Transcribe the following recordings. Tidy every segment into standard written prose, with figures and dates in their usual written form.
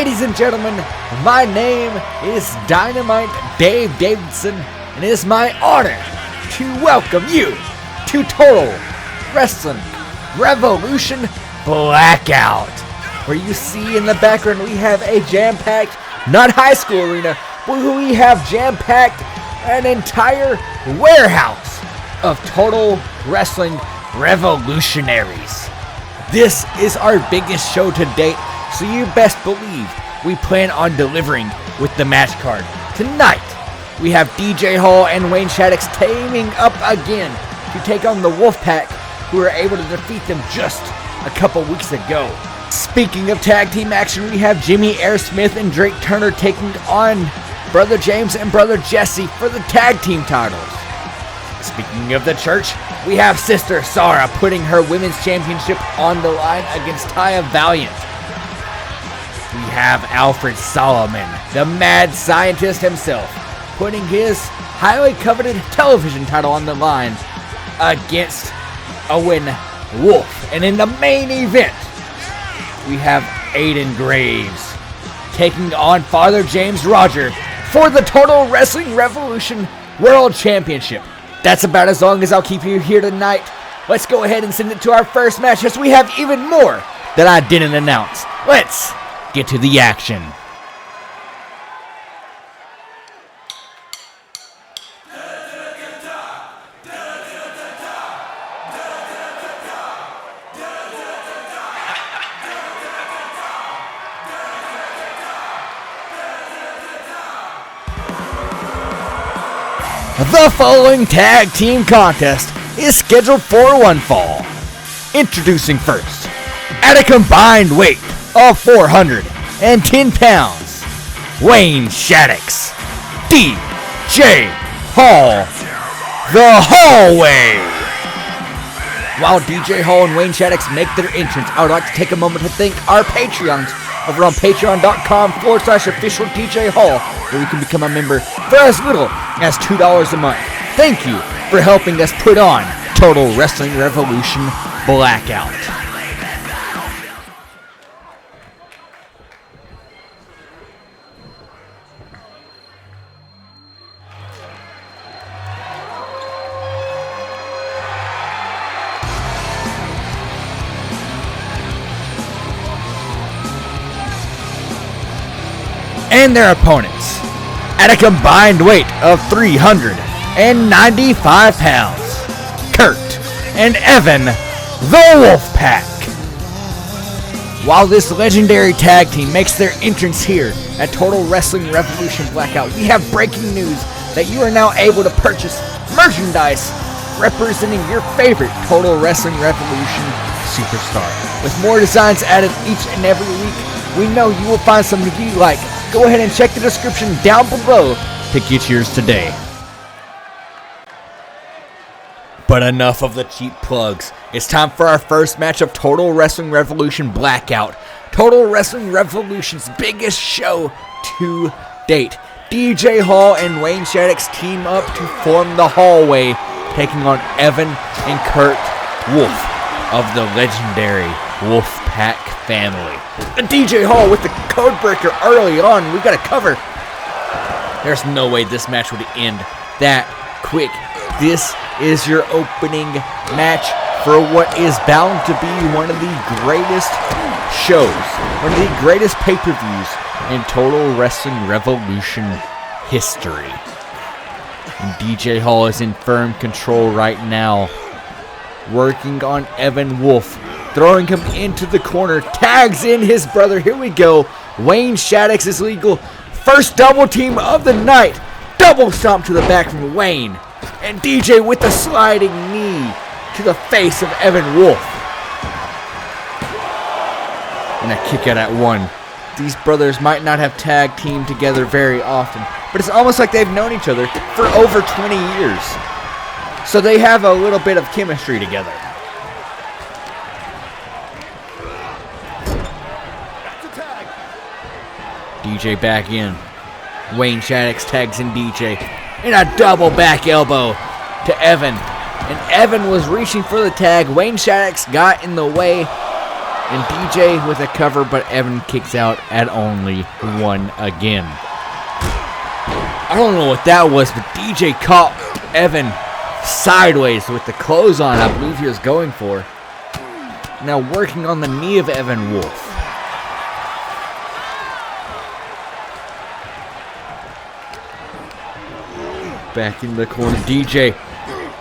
Ladies and gentlemen, my name is Dynamite Dave Davidson, and it is my honor to welcome you to Total Wrestling Revolution Blackout, where you see in the background we have a jam-packed, not high school arena, but we have jam-packed an entire warehouse of Total Wrestling Revolutionaries. This is our biggest show to date, so you best believe we plan on delivering with the match card. Tonight, we have DJ Hall and Wayne Shaddix teaming up again to take on the Wolfpack, who were able to defeat them just a couple weeks ago. Speaking of tag team action, we have Jimmy Airdsmith and Drake Turner taking on Brother James and Brother Jesse for the tag team titles. Speaking of the church, we have Sister Sarah putting her women's championship on the line against Taya Valiant. We have Alfred Solomon, the mad scientist himself, putting his highly coveted television title on the line against Owen Wolf. And in the main event, we have Aiden Graves taking on Father James Roger for the Total Wrestling Revolution World Championship. That's about as long as I'll keep you here tonight. Let's go ahead and send it to our first match, as we have even more that I didn't announce. Let's get to the action. The following tag team contest is scheduled for one fall. Introducing first, at a combined weight of 410 pounds, Wayne Shaddix, DJ Hall, the Hallway. While DJ Hall and Wayne Shaddix make their entrance, I would like to take a moment to thank our Patreons over on patreon.com/official DJ Hall, where you can become a member for as little as $2 a month. Thank you for helping us put on Total Wrestling Revolution Blackout. And their opponents, at a combined weight of 395 pounds, Kurt and Evan, the Wolfpack. While this legendary tag team makes their entrance here at Total Wrestling Revolution Blackout, we have breaking news that you are now able to purchase merchandise representing your favorite Total Wrestling Revolution superstar. With more designs added each and every week, we know you will find something you like. Go ahead and check the description down below to get yours today. But enough of the cheap plugs. It's time for our first match of Total Wrestling Revolution Blackout. Total Wrestling Revolution's biggest show to date. DJ Hall and Wayne Shaddix team up to form the Hallway, taking on Evan and Kurt Wolf of the legendary Wolfpack family. And DJ Hall with the code breaker early on. We got to cover. There's no way this match would end that quick. This is your opening match for what is bound to be one of the greatest shows, one of the greatest pay-per-views in Total Wrestling Revolution history. And DJ Hall is in firm control right now, working on Evan Wolf, throwing him into the corner, tags in his brother. Here we go. Wayne Shaddix is legal. First double team of the night. Double stomp to the back from Wayne. And DJ with the sliding knee to the face of Evan Wolf. And a kick out at one. These brothers might not have tag teamed together very often, but it's almost like they've known each other for over 20 years. So they have a little bit of chemistry together. DJ back in. Wayne Shaddix tags in DJ. And a double back elbow to Evan. And Evan was reaching for the tag. Wayne Shaddix got in the way. And DJ with a cover, but Evan kicks out at only 1 again. I don't know what that was, but DJ caught Evan sideways with the clothesline I believe he was going for. Now working on the knee of Evan Wolf. Back in the corner, DJ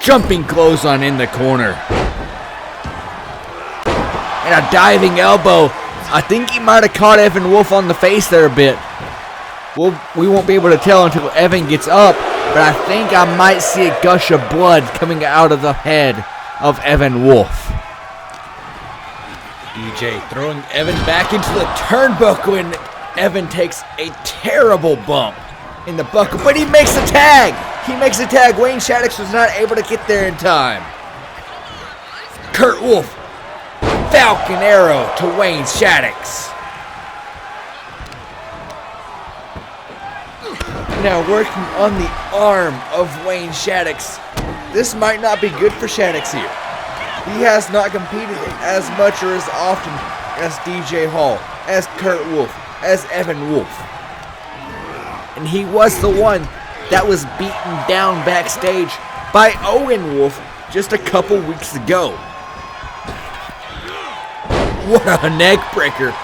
jumping clothesline in the corner. And a diving elbow. I think he might have caught Evan Wolf on the face there a bit. We won't be able to tell until Evan gets up, but I think I might see a gush of blood coming out of the head of Evan Wolf. DJ throwing Evan back into the turnbuckle, and Evan takes a terrible bump in the buckle, but he makes the tag. He makes the tag. Wayne Shaddix was not able to get there in time. Kurt Wolf, Falcon Arrow to Wayne Shaddix. Now working on the arm of Wayne Shaddix. This might not be good for Shaddix here. He has not competed as much or as often as DJ Hall, as Kurt Wolf, as Evan Wolf. And he was the one that was beaten down backstage by Owen Wolf just a couple weeks ago. What a neck breaker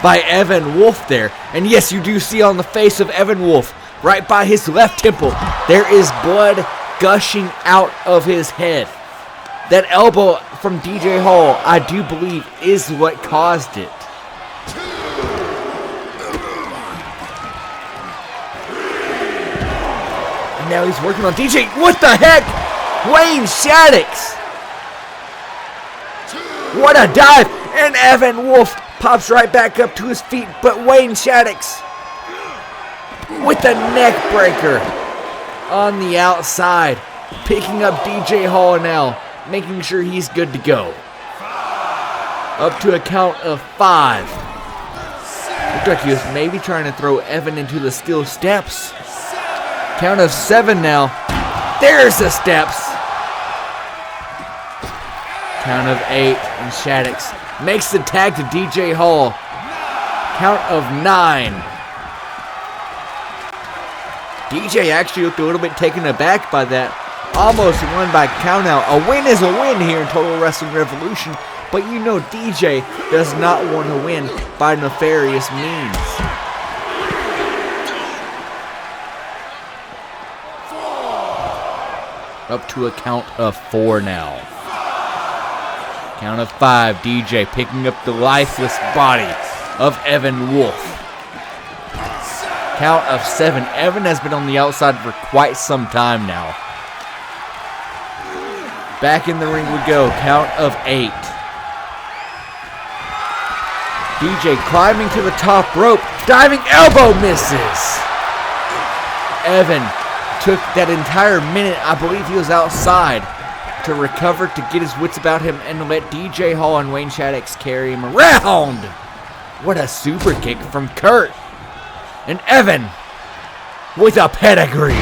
by Evan Wolf there. And yes, you do see on the face of Evan Wolf, right by his left temple, there is blood gushing out of his head. That elbow from DJ Hall, I do believe, is what caused it. And now he's working on DJ. What the heck? Wayne Shaddix. What a dive. And Evan Wolf pops right back up to his feet. But Wayne Shaddix with the neck breaker on the outside. Picking up DJ Hall now. Making sure he's good to go. Up to a count of 5. Looked like he was maybe trying to throw Evan into the steel steps. Count of 7 now. There's the steps. Count of 8, and Shaddix makes the tag to DJ Hall. Count of 9. DJ actually looked a little bit taken aback by that. Almost won by countout. A win is a win here in Total Wrestling Revolution, but you know DJ does not want to win by nefarious means. Up to a count of 4 now. Count of 5, DJ picking up the lifeless body of Evan Wolf. Count of 7, Evan has been on the outside for quite some time now. Back in the ring we go, count of 8. DJ climbing to the top rope, diving elbow misses. Evan took that entire minute, I believe he was outside, to recover, to get his wits about him, and let DJ Hall and Wayne Shaddix carry him around. What a super kick from Kurt. And Evan with a pedigree.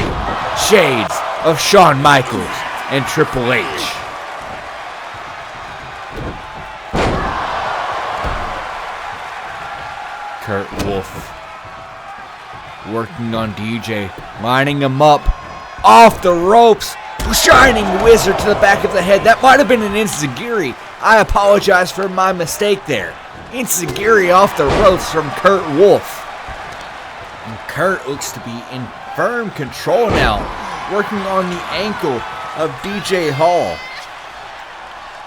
Shades of Shawn Michaels and Triple H. Kurt Wolf working on DJ, lining him up off the ropes. Shining Wizard to the back of the head. That might have been an enziguri. I apologize for my mistake there. Enziguri off the ropes from Kurt Wolf. And Kurt looks to be in firm control now, working on the ankle of DJ Hall.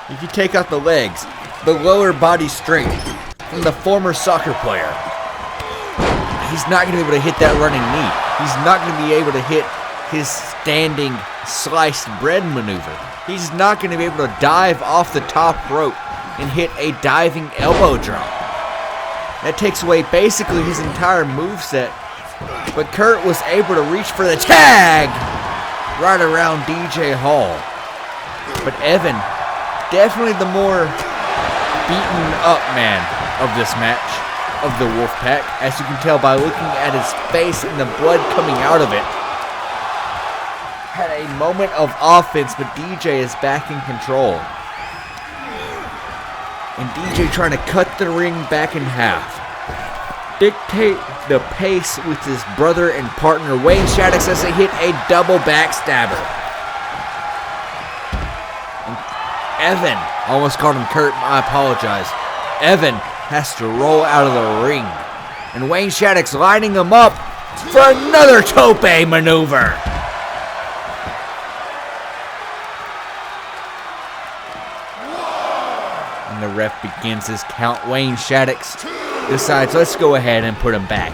If you take out the legs, the lower body strength from the former soccer player, he's not going to be able to hit that running knee. He's not going to be able to hit his standing sliced bread maneuver. He's not going to be able to dive off the top rope and hit a diving elbow drop. That takes away basically his entire moveset. But Kurt was able to reach for the tag right around DJ Hall. But Evan, definitely the more beaten up man of this match, of the Wolfpack, as you can tell by looking at his face and the blood coming out of it. Had a moment of offense, but DJ is back in control. and DJ trying to cut the ring back in half. Dictate the pace with his brother and partner Wayne Shaddix as they hit a double backstabber. And Evan, almost called him Kurt, I apologize. Evan has to roll out of the ring. And Wayne Shaddix lining him up for another tope maneuver. And the ref begins his count. Wayne Shaddix decides, let's go ahead and put him back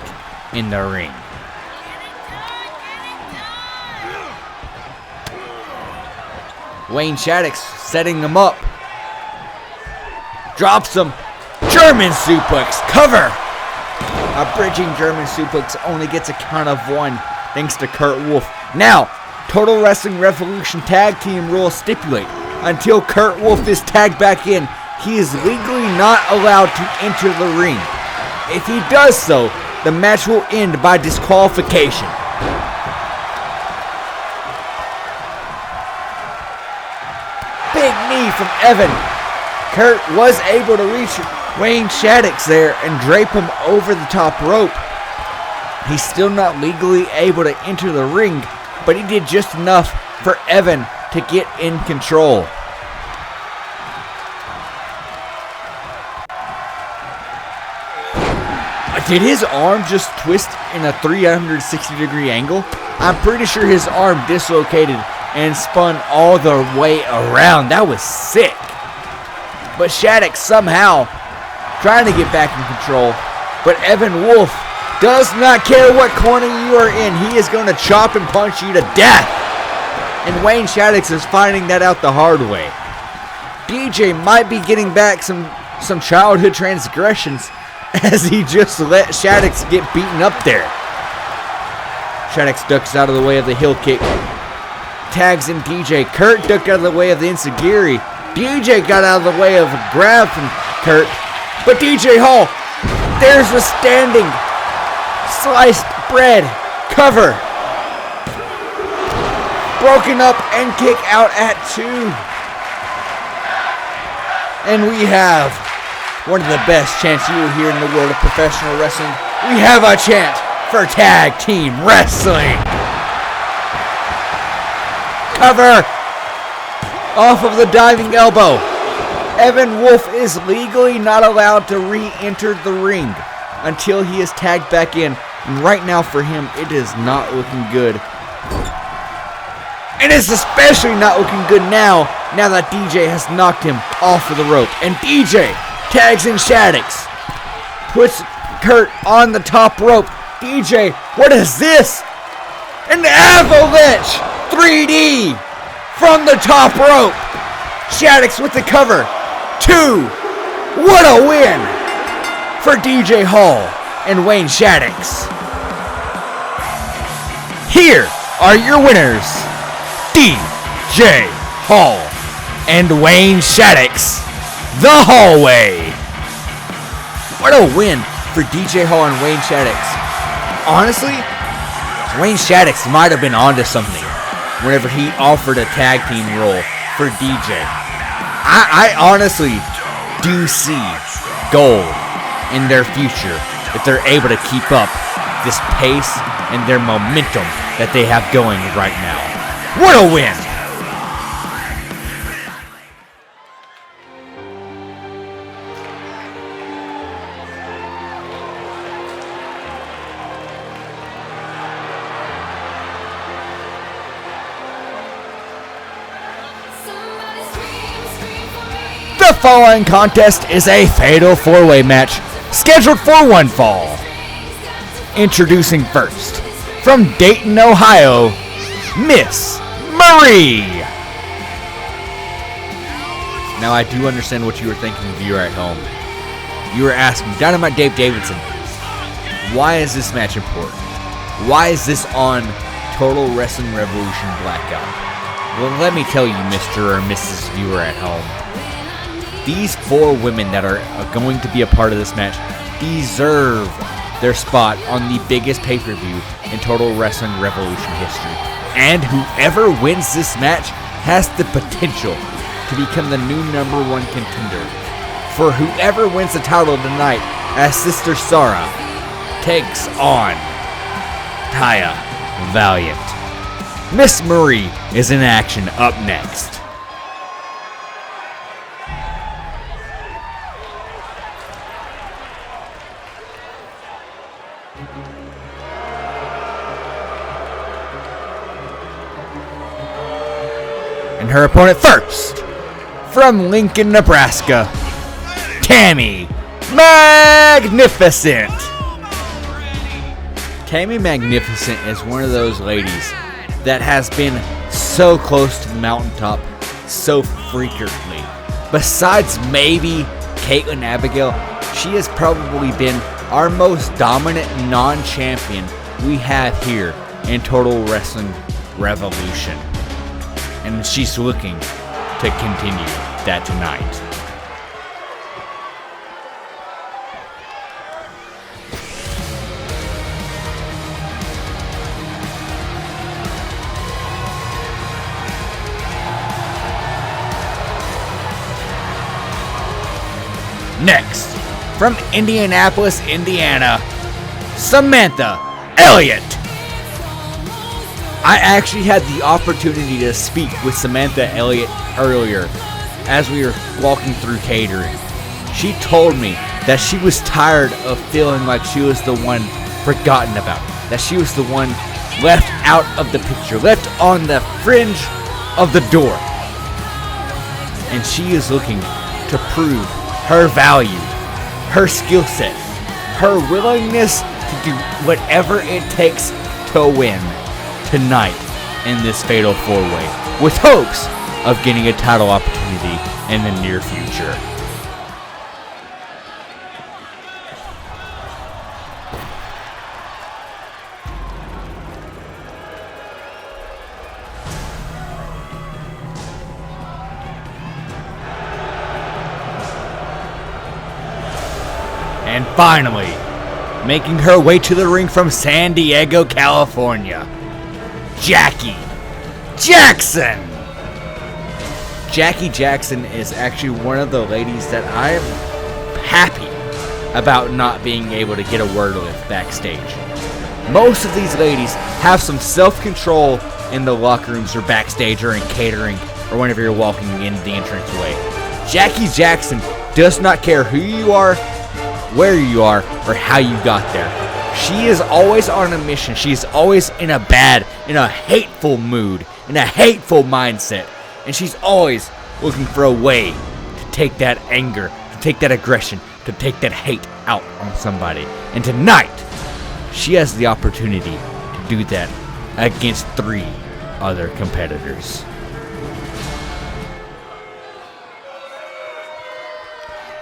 in the ring. Wayne Shaddix setting him up. Drops him. German suplex. Cover. A bridging German suplex only gets a count of 1 thanks to Kurt Wolf. Now, Total Wrestling Revolution tag team rules stipulate until Kurt Wolf is tagged back in, he is legally not allowed to enter the ring. If he does so, the match will end by disqualification. Big knee from Evan. Kurt was able to reach Wayne Shaddix there and drape him over the top rope. He's still not legally able to enter the ring, but he did just enough for Evan to get in control. Did his arm just twist in a 360-degree angle? I'm pretty sure his arm dislocated and spun all the way around. That was sick. But Shaddix somehow trying to get back in control. But Evan Wolf does not care what corner you are in. He is going to chop and punch you to death. And Wayne Shaddix is finding that out the hard way. DJ might be getting back some childhood transgressions as he just let Shaddix get beaten up there. Shaddix ducks out of the way of the heel kick. Tags in DJ. Kurt ducked out of the way of the enziguri. DJ got out of the way of a grab from Kurt. But DJ Hall, there's the standing sliced bread cover. Broken up and kick out at 2. And we have one of the best chants you will hear in the world of professional wrestling. We have a chant for tag team wrestling. Cover off of the diving elbow. Evan Wolf is legally not allowed to re-enter the ring until he is tagged back in. And right now for him, it is not looking good. And it's especially not looking good now that DJ has knocked him off of the rope. And DJ tags in Shaddix. Puts Kurt on the top rope. DJ, what is this? An avalanche 3D from the top rope. Shaddix with the cover. 2. What a win for DJ Hall and Wayne Shaddix. Here are your winners, DJ Hall and Wayne Shaddix. The Hallway. What a win for DJ Hall and Wayne Shaddix. Honestly, Wayne Shaddix might have been onto something whenever he offered a tag team role for DJ. I honestly do see gold in their future if they're able to keep up this pace and their momentum that they have going right now. What a win! The following contest is a fatal 4-way match scheduled for one fall. Introducing first, from Dayton, Ohio, Miss Marie. Now I do understand what you were thinking, viewer at home. You were asking, Dynamite Dave Davidson, why is this match important? Why is this on Total Wrestling Revolution Blackout? Well, let me tell you, Mr. or Mrs. Viewer at home. These 4 women that are going to be a part of this match deserve their spot on the biggest pay-per-view in Total Wrestling Revolution history. And whoever wins this match has the potential to become the new #1 contender for whoever wins the title tonight, as Sister Sarah takes on Taya Valiant. Miss Marie is in action up next. And her opponent first, from Lincoln, Nebraska, Tammy Magnificent. Tammy Magnificent is one of those ladies that has been so close to the mountaintop so frequently. Besides maybe Caitlin Abigail, she has probably been our most dominant non-champion we have here in Total Wrestling Revolution. And she's looking to continue that tonight. Next, from Indianapolis, Indiana, Samantha Elliott. I actually had the opportunity to speak with Samantha Elliott earlier as we were walking through catering. She told me that she was tired of feeling like she was the one forgotten about, that she was the one left out of the picture, left on the fringe of the door. And she is looking to prove her value, her skill set, her willingness to do whatever it takes to win tonight in this fatal four-way, with hopes of getting a title opportunity in the near future. And finally, making her way to the ring from San Diego, California, Jackie Jackson. Jackie Jackson is actually one of the ladies that I'm happy about not being able to get a word with backstage. Most of these ladies have some self-control in the locker rooms or backstage or in catering or whenever you're walking in the entranceway. Jackie Jackson does not care who you are, where you are, or how you got there. She is always on a mission. She's always in a hateful mood, in a hateful mindset. And she's always looking for a way to take that anger, to take that aggression, to take that hate out on somebody. And tonight, she has the opportunity to do that against 3 other competitors.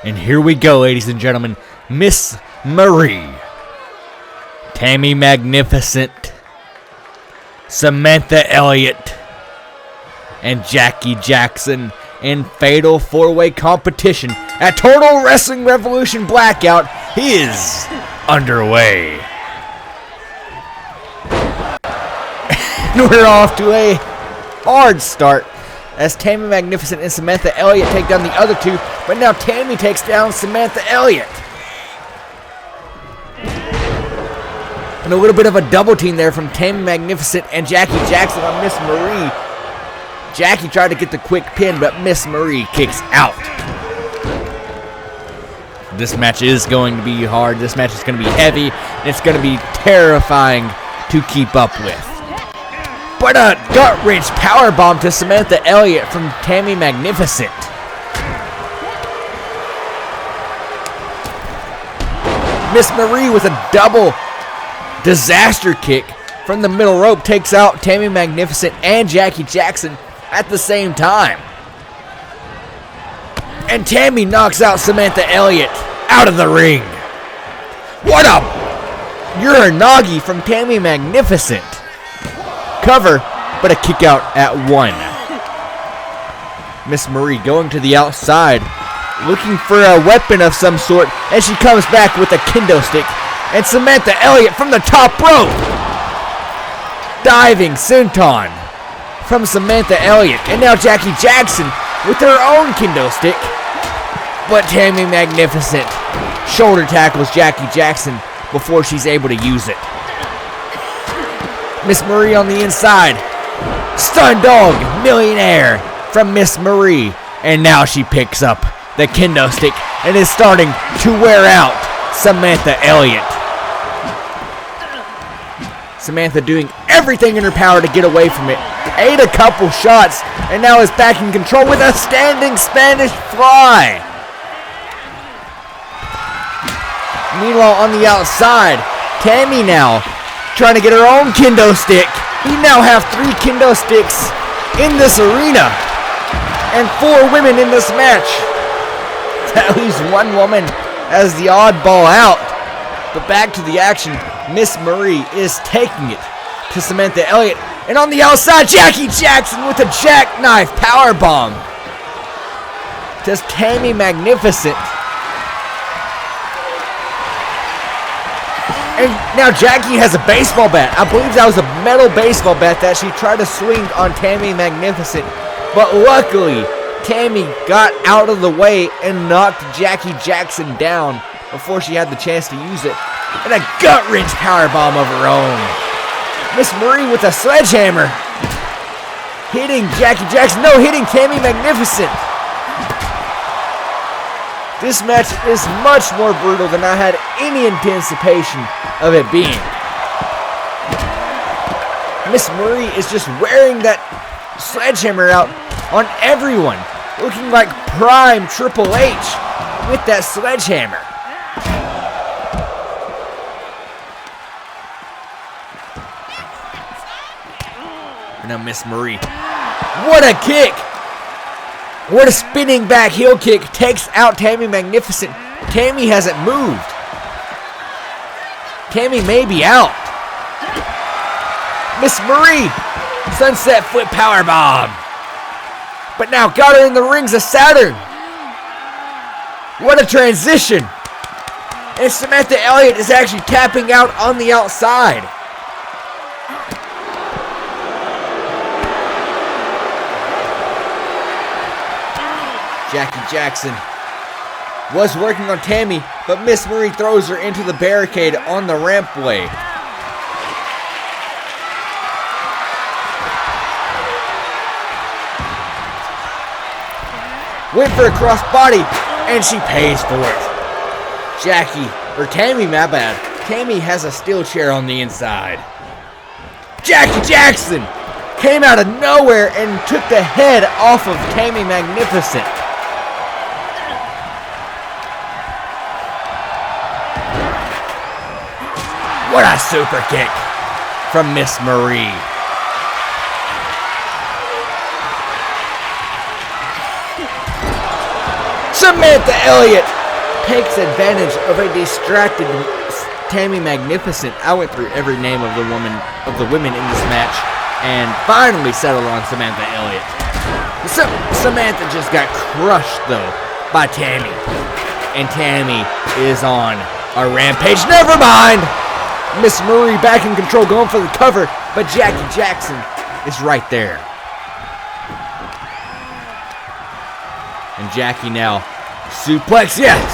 And here we go, ladies and gentlemen. Miss Marie, Tammy Magnificent, Samantha Elliott, and Jackie Jackson in fatal 4-way competition at Total Wrestling Revolution Blackout is underway. And we're off to a hard start as Tammy Magnificent and Samantha Elliott take down the other 2, but now Tammy takes down Samantha Elliott. And a little bit of a double team there from Tammy Magnificent and Jackie Jackson on Miss Marie. Jackie tried to get the quick pin, but Miss Marie kicks out. This match is going to be hard. This match is going to be heavy. And it's going to be terrifying to keep up with. But a gut-wrench powerbomb to Samantha Elliott from Tammy Magnificent. Miss Marie with a double disaster kick from the middle rope takes out Tammy Magnificent and Jackie Jackson at the same time. And Tammy knocks out Samantha Elliott out of the ring. What a Uranagi from Tammy Magnificent. Cover, but a kick out at 1. Miss Marie going to the outside, looking for a weapon of some sort, and she comes back with a kendo stick. And Samantha Elliott from the top rope. Diving senton from Samantha Elliott. And now Jackie Jackson with her own kendo stick. But Tammy Magnificent shoulder tackles Jackie Jackson before she's able to use it. Miss Marie on the inside. Stun Dog Millionaire from Miss Marie. And now she picks up the kendo stick and is starting to wear out Samantha Elliott. Samantha doing everything in her power to get away from it. Ate a couple shots and now is back in control with a standing Spanish fly. Meanwhile, on the outside, Tammy now trying to get her own kendo stick. We now have 3 kendo sticks in this arena and 4 women in this match. That leaves 1 woman as the oddball out. But back to the action, Miss Marie is taking it to Samantha Elliott. And on the outside, Jackie Jackson with a jackknife powerbomb. Does Tammy Magnificent. And now Jackie has a baseball bat. I believe that was a metal baseball bat that she tried to swing on Tammy Magnificent. But luckily, Tammy got out of the way and knocked Jackie Jackson down before she had the chance to use it. And a gut-wrench powerbomb of her own. Miss Marie with a sledgehammer. Hitting Jackie Jackson. No, hitting Tammy Magnificent. This match is much more brutal than I had any anticipation of it being. Miss Marie is just wearing that sledgehammer out on everyone, looking like prime Triple H with that sledgehammer. And now Miss Marie. What a kick! What a spinning back heel kick takes out Tammy Magnificent. Tammy hasn't moved. Tammy may be out. Miss Marie, sunset flip powerbomb. But now got her in the rings of Saturn. What a transition. And Samantha Elliott is actually tapping out on the outside. Jackie Jackson was working on Tammy, but Miss Marie throws her into the barricade on the rampway. Went for a crossbody, and she pays for it. Tammy, my bad. Tammy has a steel chair on the inside. Jackie Jackson came out of nowhere and took the head off of Tammy Magnificent. What a super kick from Miss Marie. Samantha Elliott takes advantage of a distracted Tammy Magnificent. I went through every name of the women in this match and finally settled on Samantha Elliott. Samantha just got crushed though by Tammy. And Tammy is on a rampage. Never mind! Miss Marie back in control, going for the cover, but Jackie Jackson is right there. And Jackie now suplex, yes!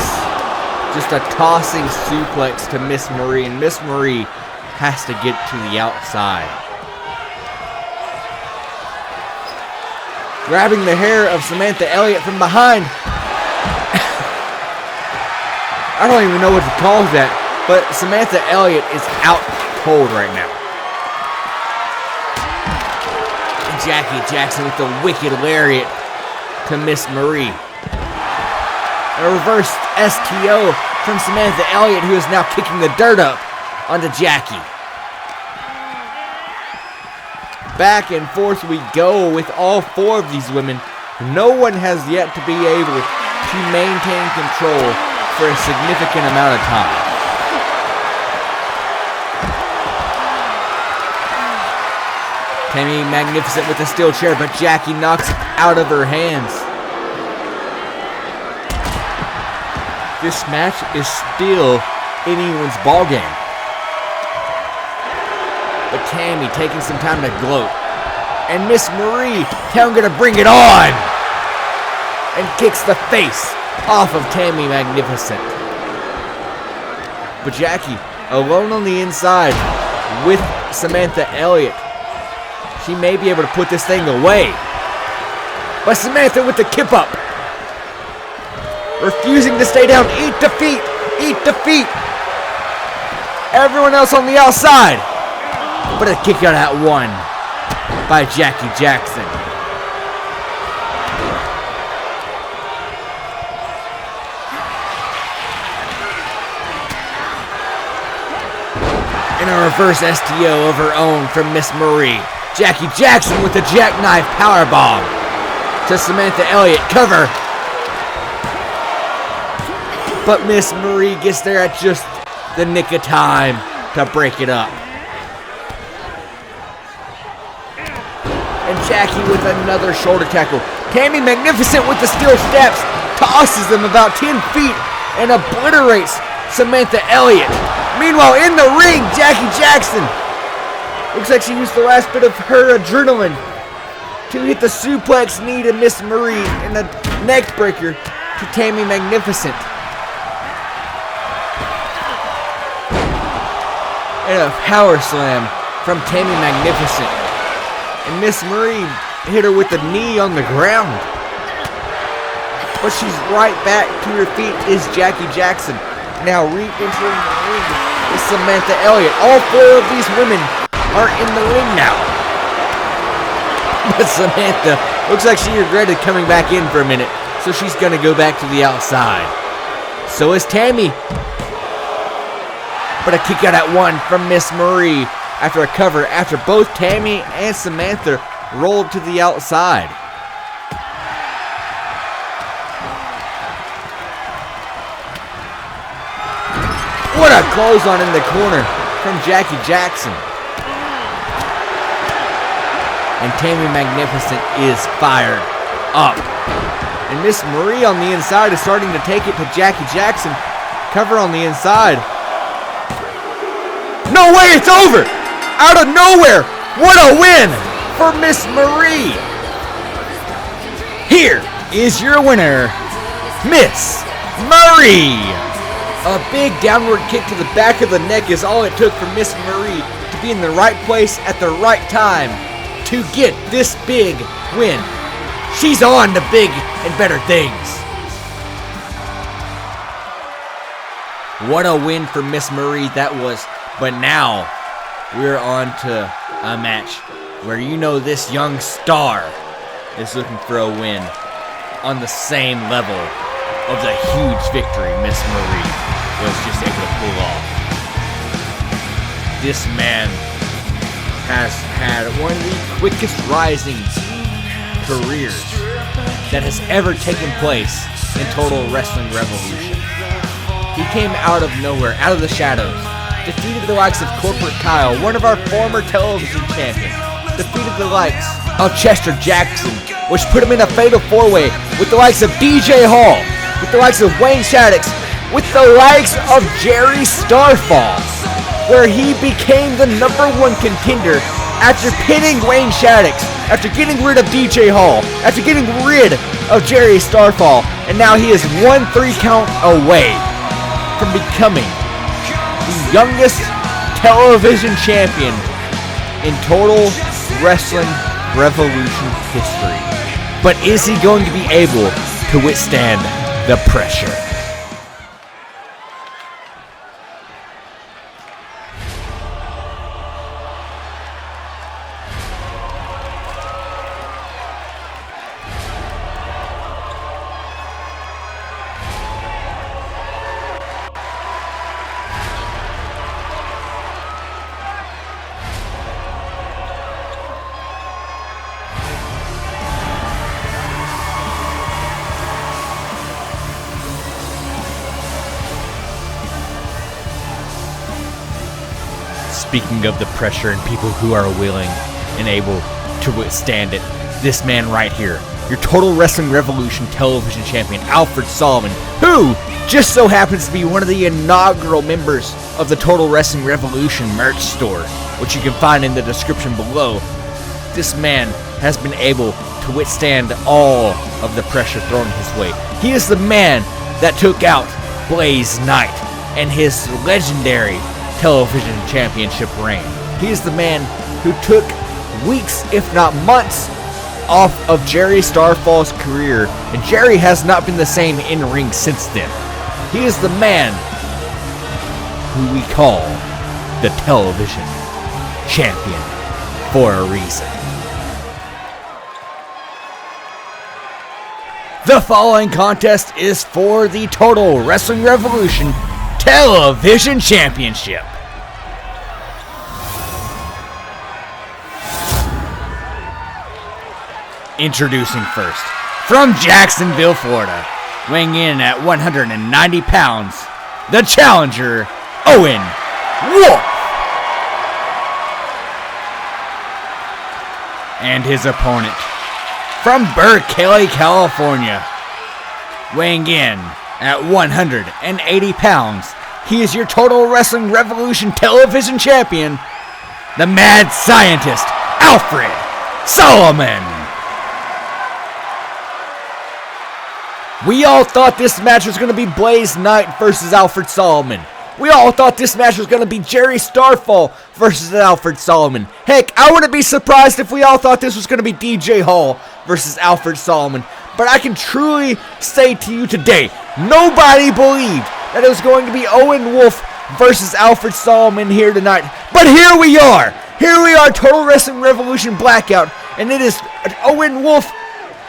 Just a tossing suplex to Miss Marie, and Miss Marie has to get to the outside. Grabbing the hair of Samantha Elliott from behind. I don't even know what to call that. But Samantha Elliott is out cold right now. And Jackie Jackson with the wicked lariat to Miss Marie. A reverse STO from Samantha Elliott, who is now kicking the dirt up onto Jackie. Back and forth we go with all 4 of these women. No one has yet to be able to maintain control for a significant amount of time. Tammy Magnificent with a steel chair, but Jackie knocks it out of her hands. This match is still anyone's ballgame. But Tammy taking some time to gloat. And Miss Marie, I'm gonna bring it on! And kicks the face off of Tammy Magnificent. But Jackie, alone on the inside with Samantha Elliott. She may be able to put this thing away. But Samantha with the kip up. Refusing to stay down. Eat defeat. Eat defeat. Everyone else on the outside. But a kick out at one by Jackie Jackson. And a reverse STO of her own from Miss Marie. Jackie Jackson with the jackknife powerbomb to Samantha Elliott. Cover. But Miss Marie gets there at just the nick of time to break it up. And Jackie with another shoulder tackle. Tammy Magnificent with the steel steps. Tosses them about 10 feet and obliterates Samantha Elliott. Meanwhile, in the ring, Jackie Jackson. Looks like she used the last bit of her adrenaline to hit the suplex knee to Miss Marie and a neck breaker to Tammy Magnificent. And a power slam from Tammy Magnificent. And Miss Marie hit her with the knee on the ground. But she's right back to her feet is Jackie Jackson. Now re-entering the ring is Samantha Elliott. All four of these women are in the ring now. But Samantha looks like she regretted coming back in for a minute, so she's going to go back to the outside. So is Tammy. But a kick out at one from Miss Marie after a cover after both Tammy and Samantha rolled to the outside. What a clothesline in the corner from Jackie Jackson. And Tammy Magnificent is fired up. And Miss Marie on the inside is starting to take it to Jackie Jackson. Cover on the inside. No way, it's over! Out of nowhere! What a win for Miss Marie! Here is your winner, Miss Marie! A big downward kick to the back of the neck is all it took for Miss Marie to be in the right place at the right time to get this big win. She's on to big and better things. What a win for Miss Marie that was. But now we're on to a match where you know this young star is looking for a win on the same level of the huge victory Miss Marie was just able to pull off. This man has had one of the quickest rising careers that has ever taken place in Total Wrestling Revolution. He came out of nowhere, out of the shadows, defeated the likes of Corporate Kyle, one of our former television champions, defeated the likes of Chester Jackson, which put him in a fatal four-way with the likes of DJ Hall, with the likes of Wayne Shaddix, with the likes of Jerry Starfall, where he became the #1 contender after pinning Wayne Shaddix, after getting rid of DJ Hall, after getting rid of Jerry Starfall, and now he is 1-3 count away from becoming the youngest television champion in Total Wrestling Revolution history. But is he going to be able to withstand the pressure? Speaking of the pressure and people who are willing and able to withstand it, this man right here, your Total Wrestling Revolution television champion, Alfred Solomon, who just so happens to be one of the inaugural members of the Total Wrestling Revolution merch store, which you can find in the description below. This man has been able to withstand all of the pressure thrown his way. He is the man that took out Blaze Knight and his legendary television championship reign. He is the man who took weeks, if not months, off of Jerry Starfall's career, and Jerry has not been the same in ring since then. He is the man who we call the television champion for a reason. The following contest is for the Total Wrestling Revolution Television Championship. Introducing first, from Jacksonville, Florida, weighing in at 190 pounds, the challenger, Owen Wolf. And his opponent, from Berkeley, California, weighing in at 180 pounds, he is your Total Wrestling Revolution Television Champion, the Mad Scientist, Alfred Solomon. We all thought this match was going to be Blaze Knight versus Alfred Solomon. We all thought this match was going to be Jerry Starfall versus Alfred Solomon. Heck, I wouldn't be surprised if we all thought this was going to be DJ Hall versus Alfred Solomon. But I can truly say to you today, nobody believed that it was going to be Owen Wolf versus Alfred Solomon here tonight. But here we are. Here we are, Total Wrestling Revolution Blackout. And it is Owen Wolf,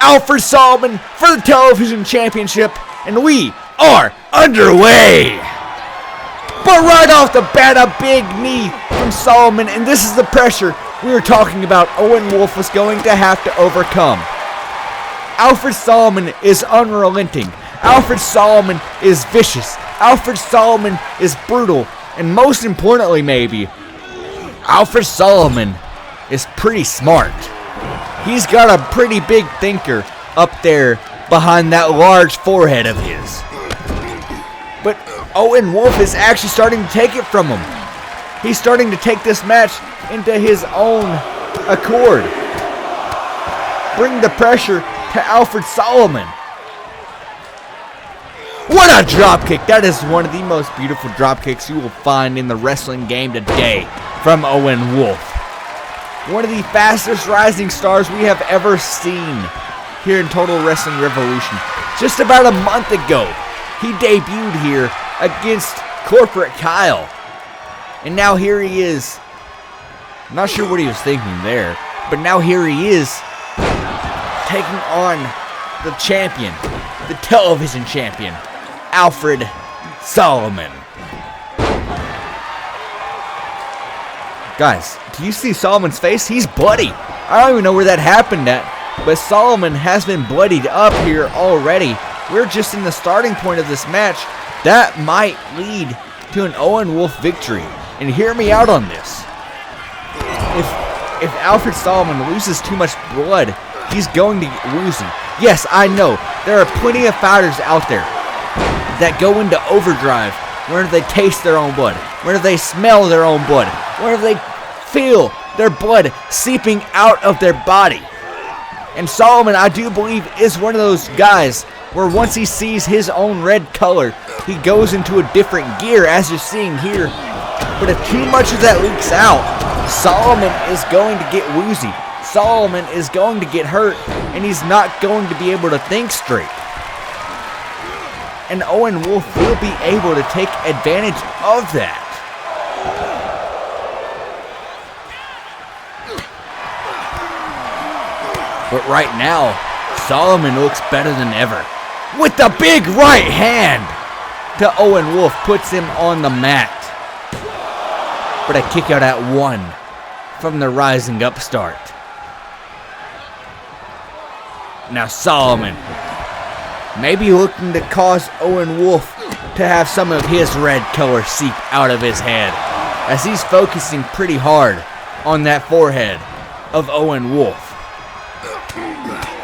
Alfred Solomon for the television championship, and we are underway. But right off the bat, a big knee from Solomon, and this is the pressure we were talking about Owen Wolf was going to have to overcome. Alfred Solomon is unrelenting. Alfred Solomon is vicious. Alfred Solomon is brutal, and most importantly maybe, Alfred Solomon is pretty smart. He's got a pretty big thinker up there behind that large forehead of his. But Owen Wolf is actually starting to take it from him. He's starting to take this match into his own accord. Bring the pressure to Alfred Solomon. What a dropkick. That is one of the most beautiful dropkicks you will find in the wrestling game today from Owen Wolf. One of the fastest rising stars we have ever seen here in Total Wrestling Revolution. Just about a month ago, he debuted here against Corporate Kyle. And now here he is. Not sure what he was thinking there, but now here he is taking on the champion, the television champion, Alfred Solomon. Guys, do you see Solomon's face? He's bloody. I don't even know where that happened at, but Solomon has been bloodied up here already. We're just in the starting point of this match. That might lead to an Owen Wolf victory. And hear me out on this. If Alfred Solomon loses too much blood, he's going to get woozy. Yes, I know. There are plenty of fighters out there that go into overdrive whenever they taste their own blood, whenever they smell their own blood, whenever they feel their blood seeping out of their body. And Solomon, I do believe, is one of those guys where once he sees his own red color, he goes into a different gear, as you're seeing here. But if too much of that leaks out, Solomon is going to get woozy. Solomon is going to get hurt, and he's not going to be able to think straight. And Owen Wolf will be able to take advantage of that. But right now, Solomon looks better than ever. With the big right hand to Owen Wolf puts him on the mat. But a kick out at one from the rising upstart. Now Solomon maybe looking to cause Owen Wolf to have some of his red color seep out of his head, as he's focusing pretty hard on that forehead of Owen Wolf.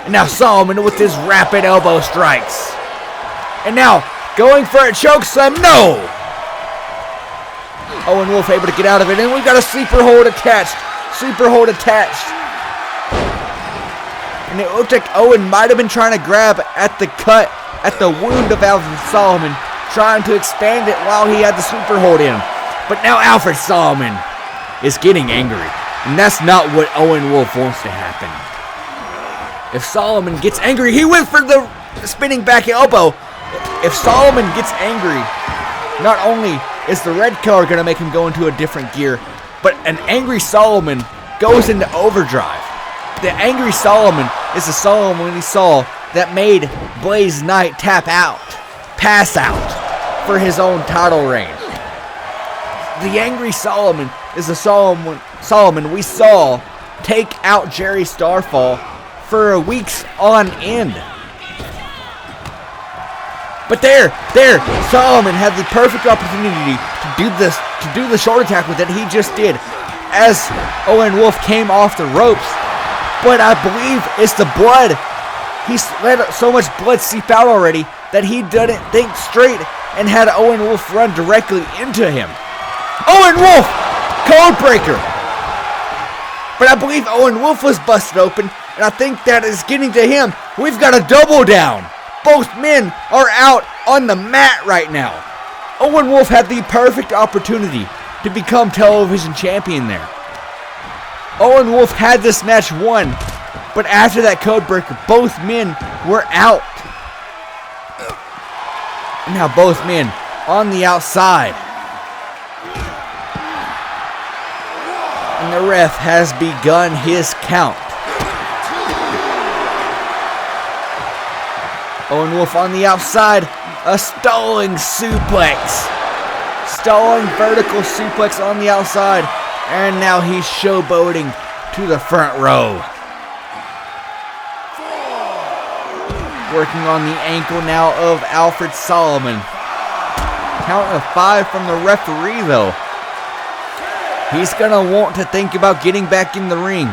And now Solomon with his rapid elbow strikes. And now going for a choke slam. No! Owen Wolf able to get out of it. And we've got a sleeper hold attached. Sleeper hold attached. And it looked like Owen might have been trying to grab at the cut at the wound of Alfred Solomon, trying to expand it while he had the super hold in. But now Alfred Solomon is getting angry, and that's not what Owen Wolf wants to happen. If Solomon gets angry, he went for the spinning back elbow. If Solomon gets angry, not only is the red color going to make him go into a different gear, but an angry Solomon goes into overdrive. The angry Solomon is the Solomon we saw that made Blaze Knight pass out for his own title reign. The angry Solomon is the Solomon we saw take out Jerry Starfall for weeks on end. But there, Solomon had the perfect opportunity to do the short attack with it. He just did, as Owen Wolf came off the ropes. But I believe it's the blood. He's let so much blood seep out already that he didn't think straight and had Owen Wolf run directly into him. Owen Wolf, code breaker. But I believe Owen Wolf was busted open, and I think that is getting to him. We've got a double down. Both men are out on the mat right now. Owen Wolf had the perfect opportunity to become television champion there. Owen Wolf had this match won, but after that code breaker, both men were out. Now both men on the outside. And the ref has begun his count. Owen Wolf on the outside, a stalling suplex. Stalling vertical suplex on the outside. And now he's showboating to the front row. Working on the ankle now of Alfred Solomon. Count of 5 from the referee though. He's gonna want to think about getting back in the ring.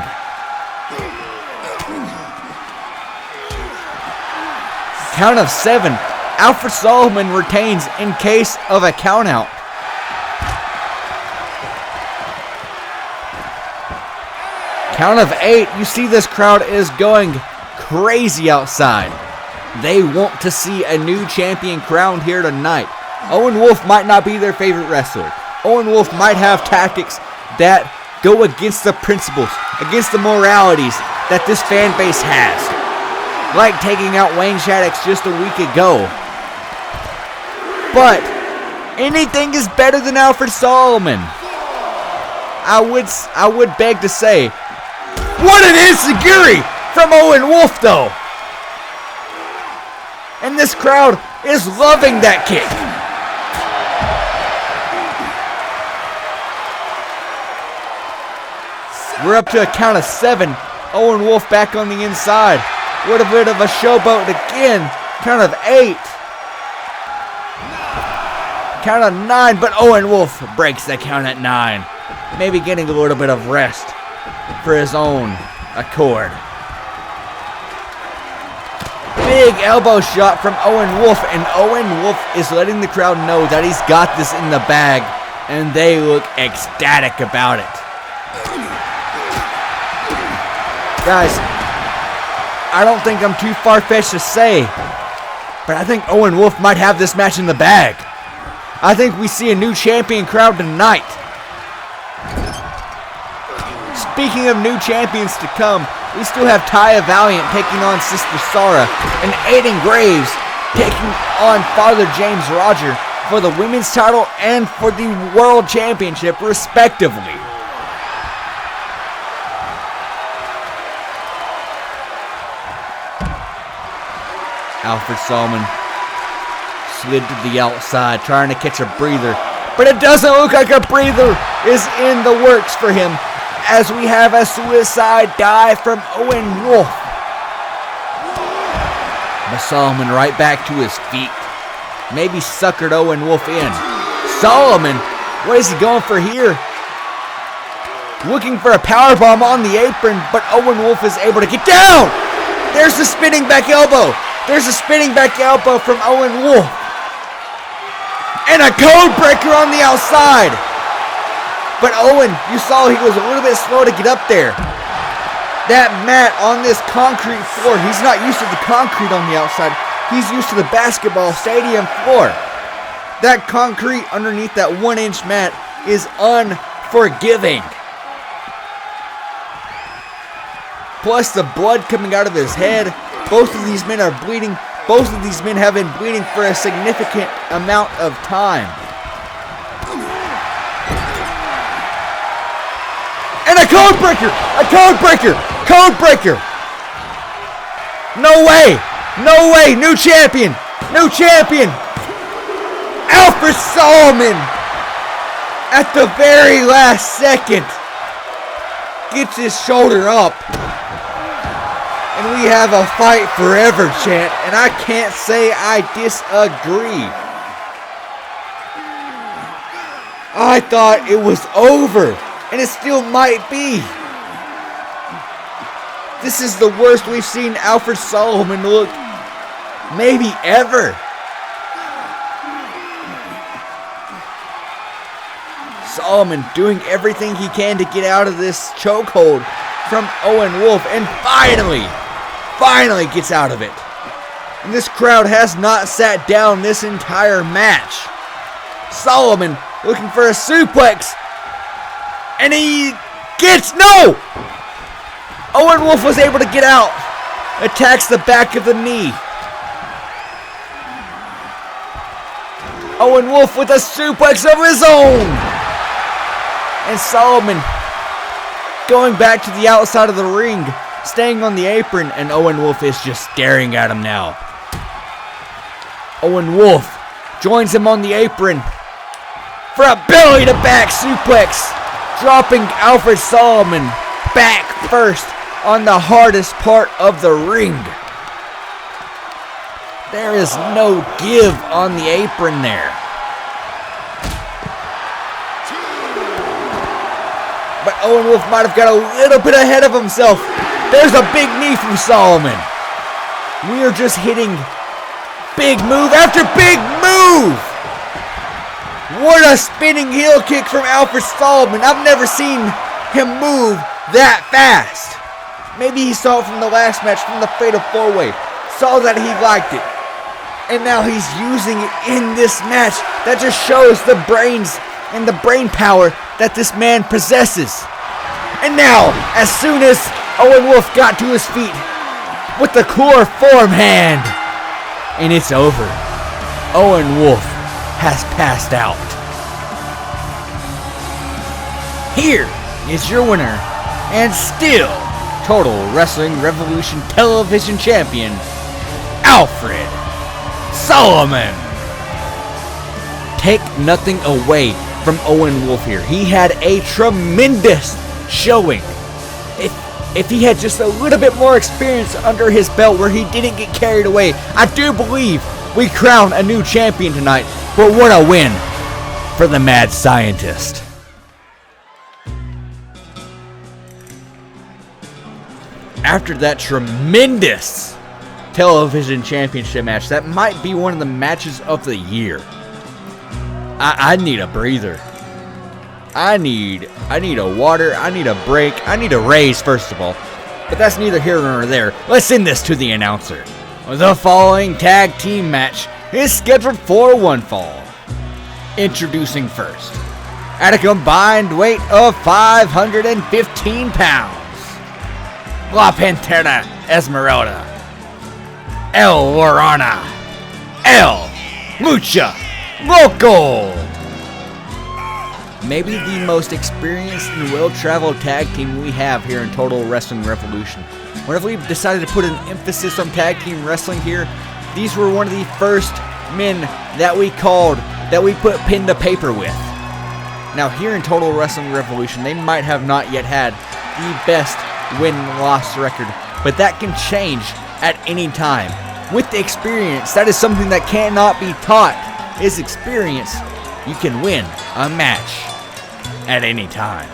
Count of 7. Alfred Solomon retains in case of a countout. Count of 8. You see this crowd is going crazy outside. They want to see a new champion crowned here tonight. Owen Wolf might not be their favorite wrestler. Owen Wolf might have tactics that go against the principles, against the moralities that this fan base has. Like taking out Wayne Shaddix just a week ago. But anything is better than Alfred Solomon. I would beg to say, what an enziguri from Owen Wolf though. And this crowd is loving that kick. We're up to a count of 7. Owen Wolf back on the inside. What a bit of a showboat again. Count of 8. Count of 9, but Owen Wolf breaks the count at 9. Maybe getting a little bit of rest for his own accord. Big elbow shot from Owen Wolf, and Owen Wolf is letting the crowd know that he's got this in the bag, and they look ecstatic about it. Guys, I don't think I'm too far-fetched to say, but I think Owen Wolf might have this match in the bag. I think we see a new champion crowd tonight. Speaking of new champions to come, we still have Taya Valiant taking on Sister Sarah, and Aiden Graves taking on Father James Roger for the women's title and for the world championship, respectively. Alfred Solomon slid to the outside, trying to catch a breather. But it doesn't look like a breather is in the works for him, as we have a suicide dive from Owen Wolf. But Solomon right back to his feet. Maybe suckered Owen Wolf in. Solomon, what is he going for here? Looking for a powerbomb on the apron, but Owen Wolf is able to get down! There's the spinning back elbow! There's a spinning back elbow from Owen Wolf. And a code breaker on the outside. But Owen, you saw he was a little bit slow to get up there. That mat on this concrete floor, he's not used to the concrete on the outside. He's used to the basketball stadium floor. That concrete underneath that 1-inch mat is unforgiving. Plus the blood coming out of his head. Both of these men are bleeding. Both of these men have been bleeding for a significant amount of time. And a code breaker! A code breaker! Code breaker! No way! No way! New champion! New champion! Alfred Solomon! At the very last second gets his shoulder up. And we have a fight forever chant. And I can't say I disagree. I thought it was over. And it still might be. This is the worst we've seen Alfred Solomon look maybe ever. Solomon doing everything he can to get out of this chokehold from Owen Wolf, and finally gets out of it. And this crowd has not sat down this entire match. Solomon looking for a suplex. And he gets, no! Owen Wolf was able to get out. Attacks the back of the knee. Owen Wolf with a suplex of his own. And Solomon going back to the outside of the ring, staying on the apron, and Owen Wolf is just staring at him now. Owen Wolf joins him on the apron for a belly to back suplex. Dropping Alfred Solomon back first on the hardest part of the ring. There is no give on the apron there. But Owen Wolf might have got a little bit ahead of himself. There's a big knee from Solomon. We are just hitting big move after big move. What a spinning heel kick from Alfred Solomon. I've never seen him move that fast. Maybe he saw it from the last match, from the Fatal 4-Way. Saw that he liked it. And now he's using it in this match. That just shows the brains and the brain power that this man possesses. And now, as soon as Owen Wolf got to his feet with the core form hand, and it's over. Owen Wolf has passed out. Here is your winner, and still Total Wrestling Revolution Television Champion, Alfred Solomon. Take nothing away from Owen Wolf here. He had a tremendous showing. If he had just a little bit more experience under his belt where he didn't get carried away, I do believe we crown a new champion tonight. But what a win for the Mad Scientist. After that tremendous television championship match, that might be one of the matches of the year. I need a breather. I need a water. I need a break. I need a raise, first of all. But that's neither here nor there. Let's send this to the announcer. The following tag team match is scheduled for one fall. Introducing first, at a combined weight of 515 pounds, La Pantera Esmeralda, El Warana, El Mucha Loco. Maybe the most experienced and well-traveled tag team we have here in Total Wrestling Revolution. Whenever we decided to put an emphasis on tag team wrestling here, these were one of the first men that we called, that we put pen to paper with. Now here in Total Wrestling Revolution, they might have not yet had the best win-loss record, but that can change at any time. With the experience, that is something that cannot be taught, is experience. You can win a match at any time.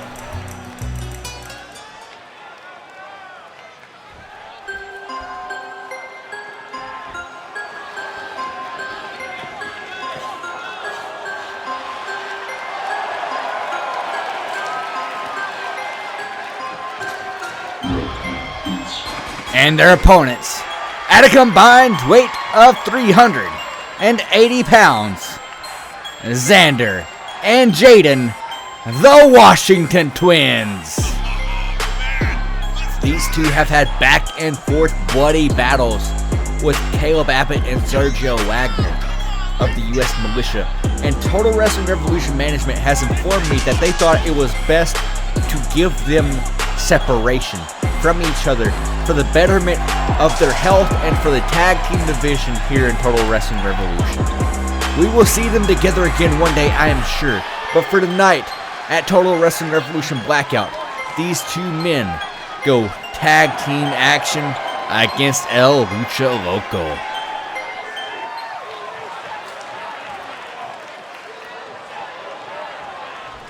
And their opponents, at a combined weight of 380 pounds, Xander and Jaden, the Washington Twins. These two have had back and forth bloody battles with Caleb Abbott and Sergio Wagner of the U.S. Militia, and Total Wrestling Revolution management has informed me that they thought it was best to give them separation from each other for the betterment of their health and for the tag team division here in Total Wrestling Revolution. We will see them together again one day, I am sure, but for tonight at Total Wrestling Revolution Blackout, these two men go tag team action against El Lucha Loco.